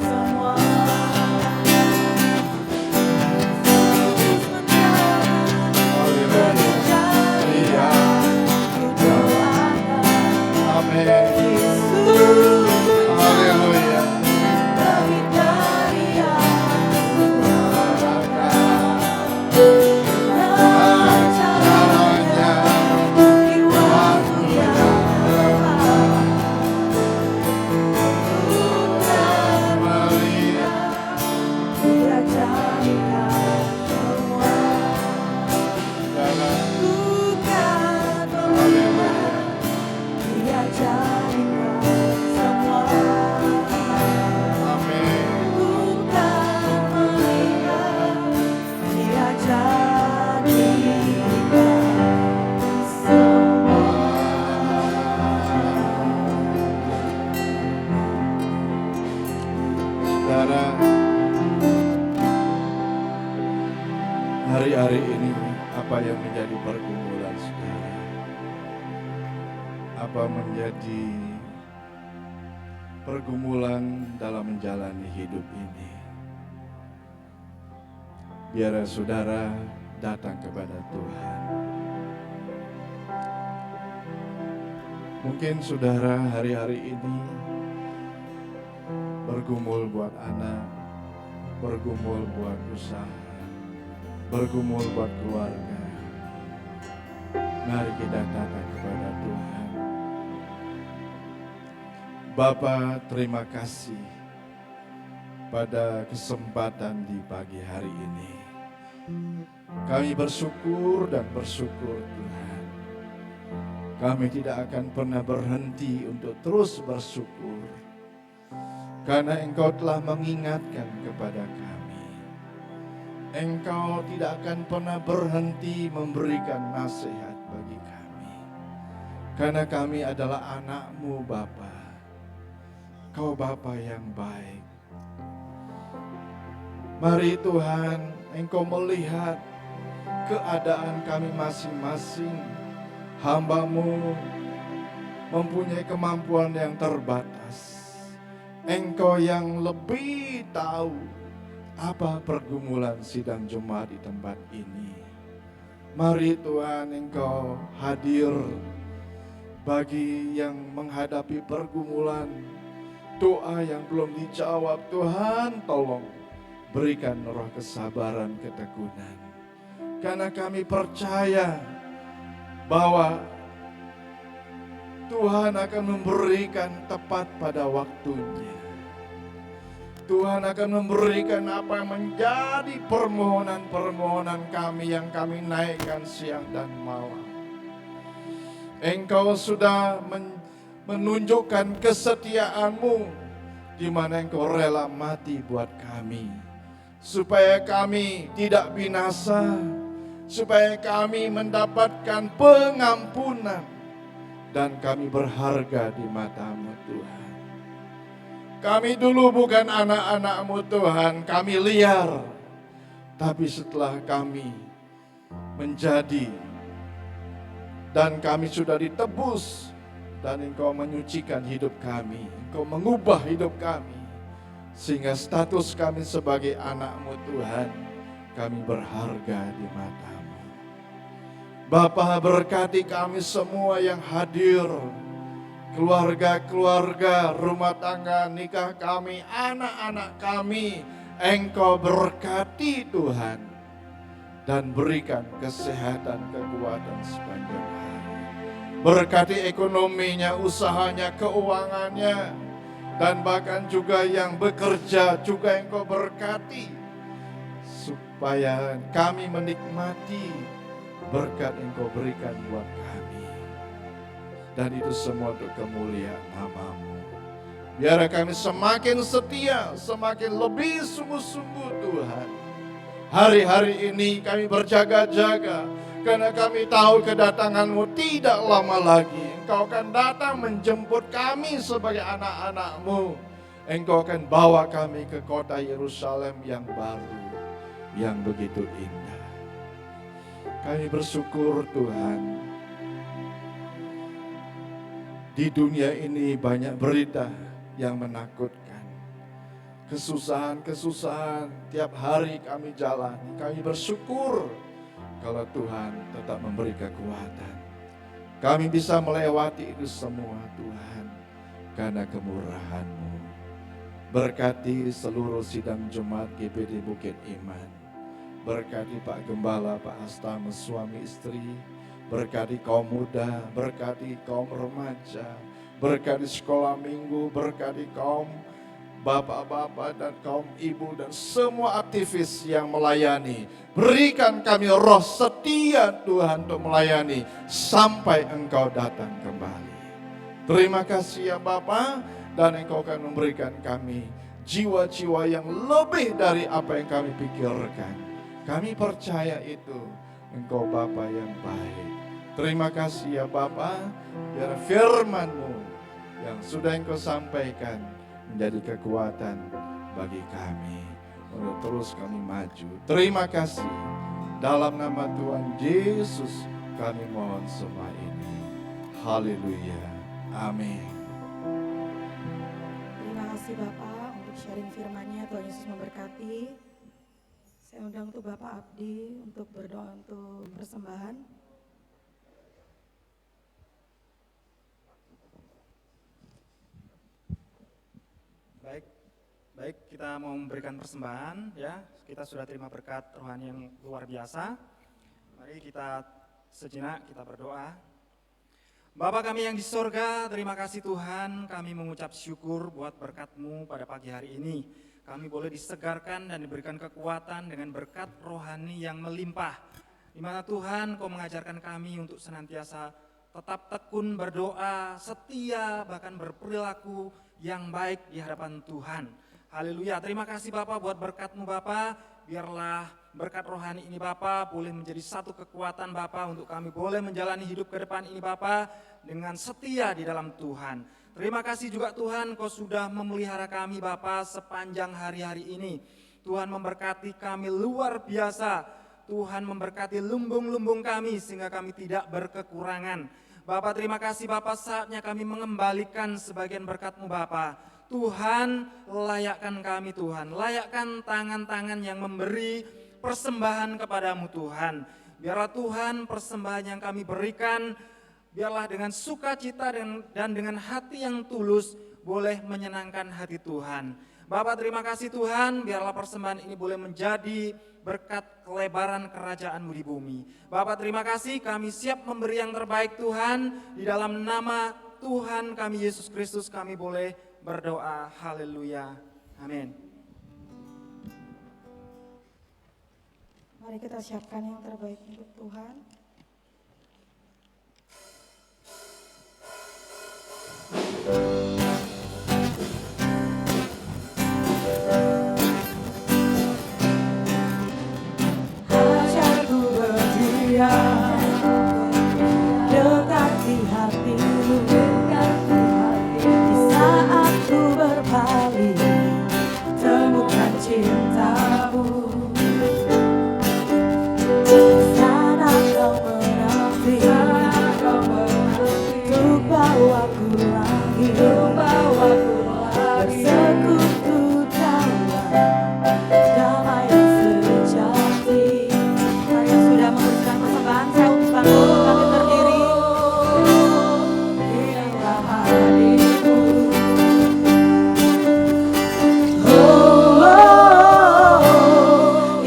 semua. Yesus menjawab lebih dari yang kudoakan. Amin. Yesus Apa yang menjadi pergumulan saudara? Apa menjadi pergumulan dalam menjalani hidup ini? Biar saudara datang kepada Tuhan. Mungkin saudara hari-hari ini bergumul buat anak, bergumul buat usaha, bergumul buat keluarga. Mari kita datang kepada Tuhan. Bapa, terima kasih pada kesempatan di pagi hari ini. Kami bersyukur dan bersyukur Tuhan. Kami tidak akan pernah berhenti untuk terus bersyukur. Karena Engkau telah mengingatkan kepada kami. Engkau tidak akan pernah berhenti memberikan nasihat bagi kami. Karena kami adalah anak-Mu Bapa. Kau Bapa yang baik. Mari Tuhan, Engkau melihat keadaan kami masing-masing. Hamba-Mu mempunyai kemampuan yang terbatas. Engkau yang lebih tahu apa pergumulan sidang jemaat di tempat ini. Mari Tuhan, Engkau hadir bagi yang menghadapi pergumulan, doa yang belum dijawab. Tuhan, tolong berikan roh kesabaran, ketekunan. Karena kami percaya bahwa Tuhan akan memberikan tepat pada waktunya. Tuhan akan memberikan apa yang menjadi permohonan-permohonan kami yang kami naikkan siang dan malam. Engkau sudah menunjukkan kesetiaan-Mu, di mana Engkau rela mati buat kami, supaya kami tidak binasa, supaya kami mendapatkan pengampunan, dan kami berharga di mata-Mu Tuhan. Kami dulu bukan anak-anak-Mu Tuhan, kami liar. Tapi setelah kami menjadi dan kami sudah ditebus, dan Engkau menyucikan hidup kami, Engkau mengubah hidup kami, sehingga status kami sebagai anak-Mu Tuhan, kami berharga di mata-Mu. Bapa, berkati kami semua yang hadir, keluarga-keluarga, rumah tangga, nikah kami, anak-anak kami. Engkau berkati Tuhan, dan berikan kesehatan, kekuatan sepanjang hari. Berkati ekonominya, usahanya, keuangannya, dan bahkan juga yang bekerja juga Engkau berkati, supaya kami menikmati berkat Engkau berikan buat kami. Dan itu semua untuk kemuliaan nama-Mu. Biar kami semakin setia, semakin lebih sungguh-sungguh Tuhan. Hari-hari ini kami berjaga-jaga, karena kami tahu kedatangan-Mu tidak lama lagi. Engkau akan datang menjemput kami sebagai anak-anak-Mu. Engkau akan bawa kami ke kota Yerusalem yang baru, yang begitu indah. Kami bersyukur Tuhan. Di dunia ini banyak berita yang menakutkan. Kesusahan-kesusahan tiap hari kami jalani. Kami bersyukur kalau Tuhan tetap memberi kekuatan. Kami bisa melewati itu semua Tuhan, karena kemurahan-Mu. Berkati seluruh sidang jemaat GPD Bukit Iman. Berkati Pak Gembala, Pak Astama, suami istri. Berkati kaum muda, berkati kaum remaja. Berkati sekolah minggu, berkati kaum bapak-bapak dan kaum ibu dan semua aktivis yang melayani. Berikan kami roh setia Tuhan untuk melayani sampai Engkau datang kembali. Terima kasih ya Bapa, dan Engkau akan memberikan kami jiwa-jiwa yang lebih dari apa yang kami pikirkan. Kami percaya itu, Engkau Bapa yang baik. Terima kasih ya Bapa, biar firman-Mu yang sudah Engkau sampaikan menjadi kekuatan bagi kami untuk terus kami maju. Terima kasih Dalam nama Tuhan Yesus kami mohon semua ini. Haleluya. Amin. Terima kasih Bapak untuk sharing firman-Nya. Tuhan Yesus memberkati. Saya undang untuk Bapak Abdi untuk berdoa untuk persembahan. Baik, kita mau memberikan persembahan ya. Kita sudah terima berkat rohani yang luar biasa. Mari kita sejenak kita berdoa. Bapa kami yang di sorga, terima kasih Tuhan, kami mengucap syukur buat berkat-Mu pada pagi hari ini. Kami boleh disegarkan dan diberikan kekuatan dengan berkat rohani yang melimpah. Di mana Tuhan Kau mengajarkan kami untuk senantiasa tetap tekun berdoa, setia, bahkan berperilaku yang baik di hadapan Tuhan. Haleluya, terima kasih Bapak buat berkat-Mu Bapak. Biarlah berkat rohani ini Bapak boleh menjadi satu kekuatan Bapak untuk kami boleh menjalani hidup ke depan ini Bapak dengan setia di dalam Tuhan. Terima kasih juga Tuhan Kau sudah memelihara kami Bapak sepanjang hari-hari ini. Tuhan memberkati kami luar biasa. Tuhan memberkati lumbung-lumbung kami sehingga kami tidak berkekurangan. Bapak terima kasih Bapak, saatnya kami mengembalikan sebagian berkat-Mu Bapak. Tuhan layakkan kami Tuhan, layakkan tangan-tangan yang memberi persembahan kepadamu Tuhan. Biarlah Tuhan persembahan yang kami berikan, biarlah dengan sukacita dan dengan hati yang tulus boleh menyenangkan hati Tuhan. Bapak terima kasih Tuhan, biarlah persembahan ini boleh menjadi berkat kelebaran kerajaan-Mu di bumi. Bapak terima kasih, kami siap memberi yang terbaik Tuhan. Di dalam nama Tuhan kami Yesus Kristus kami boleh berdoa. Haleluya. Amin. Mari kita siapkan yang terbaik untuk Tuhan. Ajarku berdiam dekat di hati-Mu, di saat ku berpaling temukan cinta-Mu. Di sana Kau menanti untuk bawaku lagi bersekutu dalam damai yang sejati. Mari yang sudah memberikan persembahan, saya undang kami terdiri. Inilah hadiku.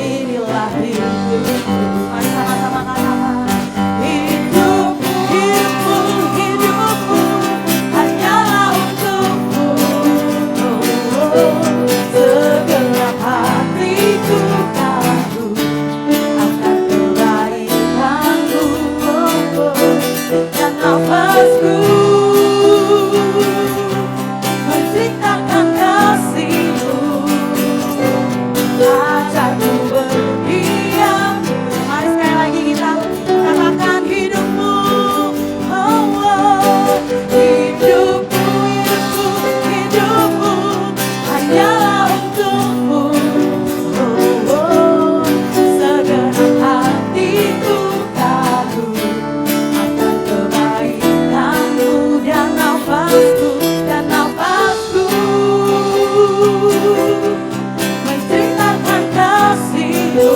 Inilah hidupku. Mari sama-sama katakan. Hidupku hanyalah untukmu. Segenap hatiku kagum akan kebaikan-Mu, dan nafasku menceritakan kasih-Mu. Ajarku berdiam. Mari sekali lagi kita katakan hidupmu. Hidupku hanyalah untukmu. Segenap hatiku kagum akan kebaikan-Mu, dan nafasku menceritakan kasih-Mu.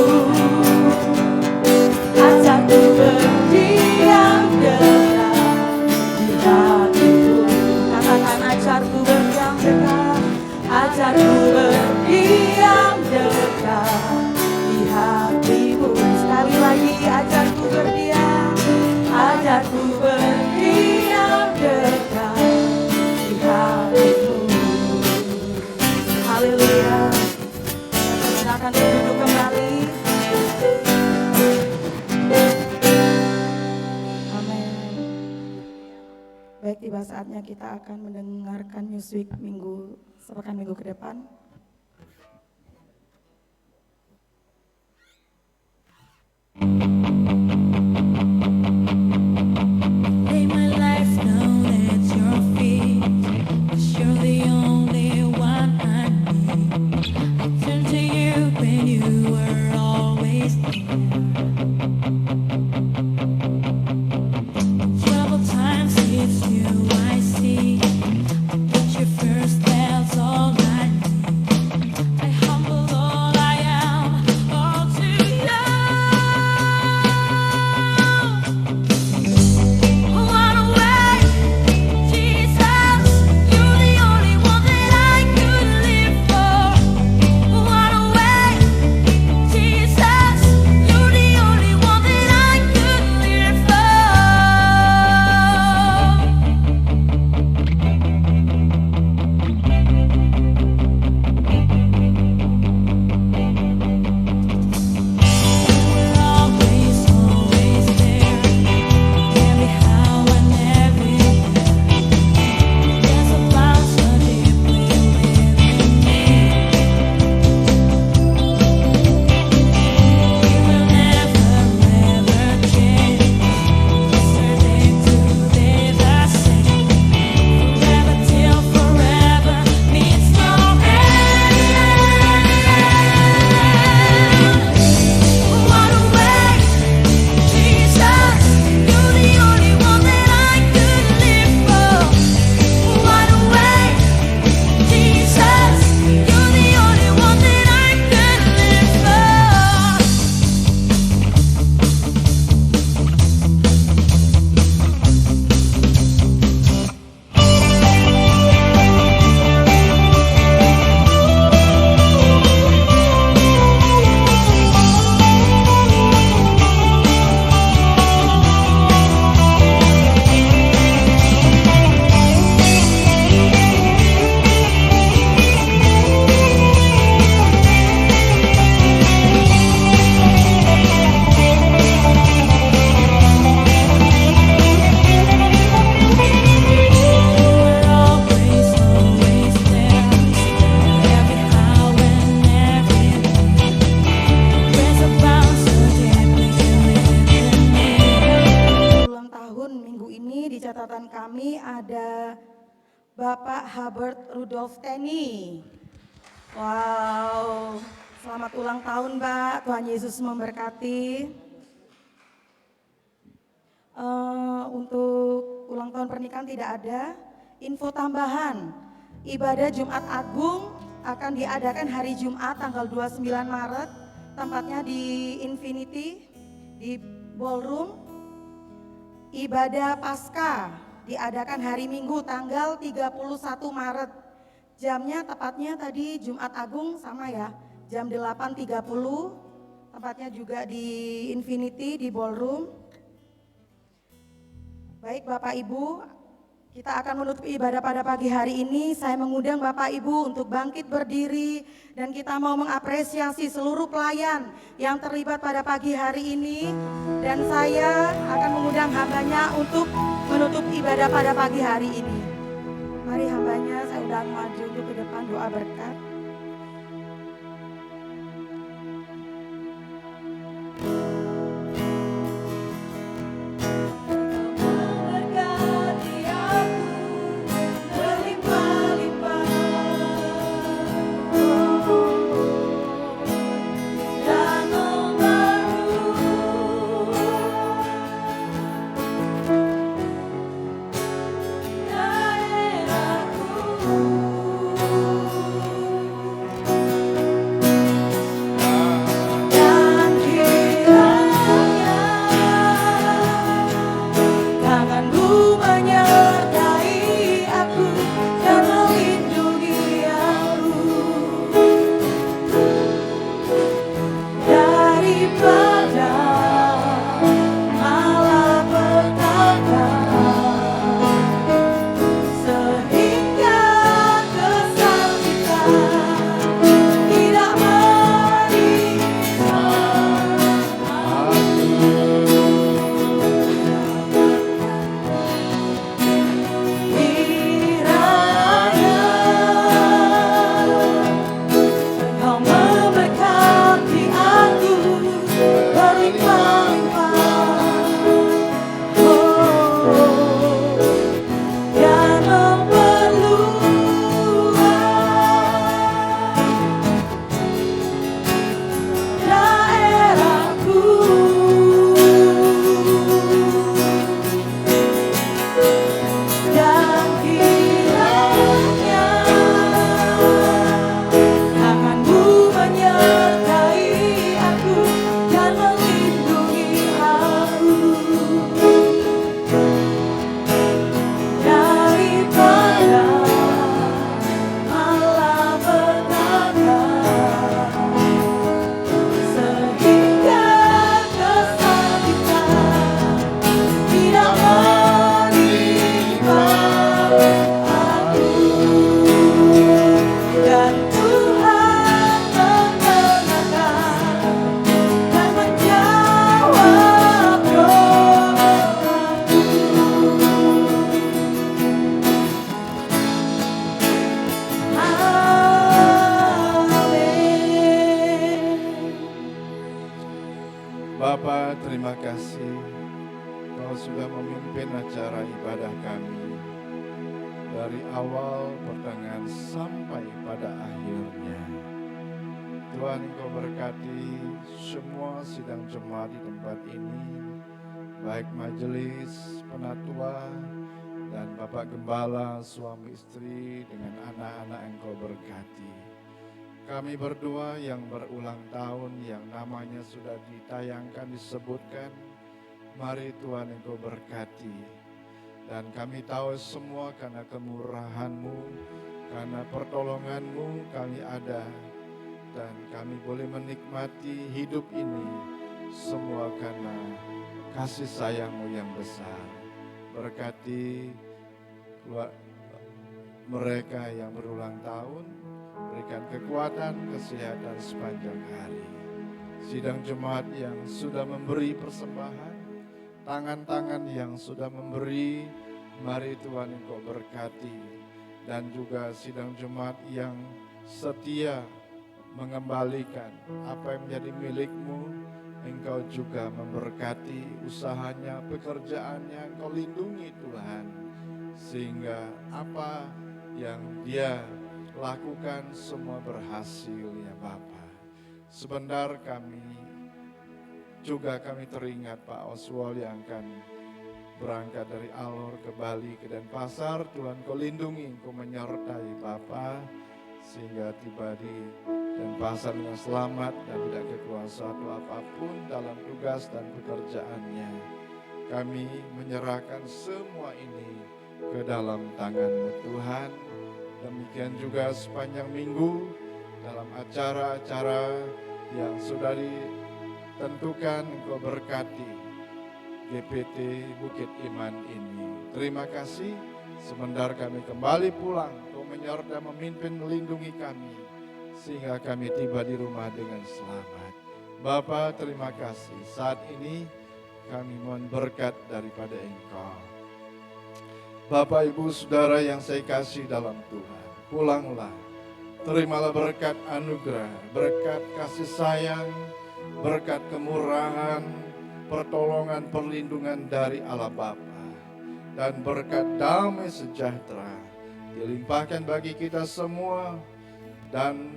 Ajarku berdiam dekat di hatiku. Katakan ajarku berdiam dekat. Ajarku berdiam dekat di hati-Mu. Sekali lagi ajarku berdiam. Ajarku berdiam dekat di hati-Mu. Haleluya. Silakan duduk kembali. Amin. Baik, tiba saatnya kita akan mendengarkan Newsweek sepekan minggu ke depan. Lay my life down at Your feet, 'cause You're the only one I need. I turn to You when You were always near. Troubled times hits you, I see. I put you first, that's all I need. I humble all I am, all to you. What a way, Jesus, you're the only one that I could live for. What a way, Jesus, you're the only one that I could live for. We're always, always there, every how and everywhere. There's a bounce so deeply within me. You will never, ever change. Yesterday, today, the same. Forever till forever means no end. What a way, Jesus, you're the only one that I could live for. What a way, Jesus, you're the only one that I could live for. We're always, always there, every how and everywhere. There's a bounce so deeply within me. Ulang tahun minggu ini di catatan kami ada Bapak Hubert Rudolf Teni. Wow, selamat ulang tahun Mbak, Tuhan Yesus memberkati. Untuk ulang tahun pernikahan tidak ada. Info tambahan, ibadah Jumat Agung akan diadakan hari Jumat tanggal 29 Maret, tempatnya di Infinity, di Ballroom. Ibadah Paskah diadakan hari Minggu tanggal 31 Maret. Jamnya tepatnya tadi Jumat Agung sama ya, jam 8.30. Tempatnya juga di Infinity di Ballroom. Baik Bapak Ibu, kita akan menutup ibadah pada pagi hari ini. Saya mengundang Bapak Ibu untuk bangkit berdiri dan kita mau mengapresiasi seluruh pelayan yang terlibat pada pagi hari ini. Dan saya akan mengundang hambanya untuk menutup ibadah pada pagi hari ini. Mari hambanya saya undang maju untuk ke depan doa berkat. Memberkati aku berlimpah-limpah dan membaru daerahku. kasih, Kau sudah memimpin acara ibadah kami dari awal, pertengahan, sampai pada akhirnya. Tuhan, Engkau berkati semua sidang jemaat di tempat ini, baik majelis, penatua, dan Bapak Gembala, suami istri, dengan anak-anak Engkau berkati. Kami berdua yang berulang tahun, yang namanya sudah ditayangkan, disebutkan, mari Tuhan Engkau berkati. Dan kami tahu semua karena kemurahan-Mu, karena pertolongan-Mu kami ada. Dan kami boleh menikmati hidup ini semua karena kasih sayang-Mu yang besar. Berkati mereka yang berulang tahun, berikan kekuatan, kesehatan sepanjang hari. Sidang jemaat yang sudah memberi persembahan, tangan-tangan yang sudah memberi, mari Tuhan Engkau berkati. Dan juga sidang jemaat yang setia mengembalikan apa yang menjadi milik-Mu, Engkau juga memberkati usahanya, pekerjaannya, Engkau lindungi Tuhan. Sehingga apa yang dia lakukan semua berhasil ya Bapa. Sebentar kami teringat Pak Oswald yang akan berangkat dari Alor ke Bali, ke Denpasar. Tuhan Kau lindungi, Kau menyertai Bapa sehingga tiba di Denpasar dengan selamat dan tidak kekurangan suatu apapun dalam tugas dan pekerjaannya. Kami menyerahkan semua ini ke dalam tangan-Mu Tuhan. Demikian juga sepanjang minggu dalam acara-acara yang sudah ditentukan, Engkau berkati GPT Bukit Iman ini. Terima kasih, sebentar kami kembali pulang, Engkau menyertai, memimpin, melindungi kami, sehingga kami tiba di rumah dengan selamat. Bapa, terima kasih. Saat ini kami mohon berkat daripada Engkau. Bapak, Ibu, Saudara yang saya kasih dalam Tuhan, pulanglah. Terimalah berkat anugerah, berkat kasih sayang, berkat kemurahan, pertolongan, perlindungan dari Allah Bapa, dan berkat damai sejahtera dilimpahkan bagi kita semua, dan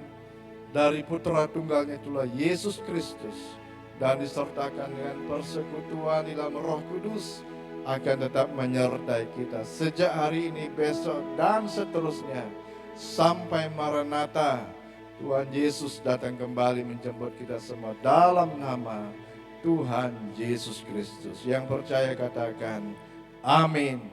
dari Putra Tunggalnya itulah Yesus Kristus, dan disertakan dengan persekutuan di dalam Roh Kudus, akan tetap menyertai kita sejak hari ini, besok, dan seterusnya sampai Maranatha. Tuhan Yesus datang kembali menjemput kita semua dalam nama Tuhan Yesus Kristus. Yang percaya katakan amin.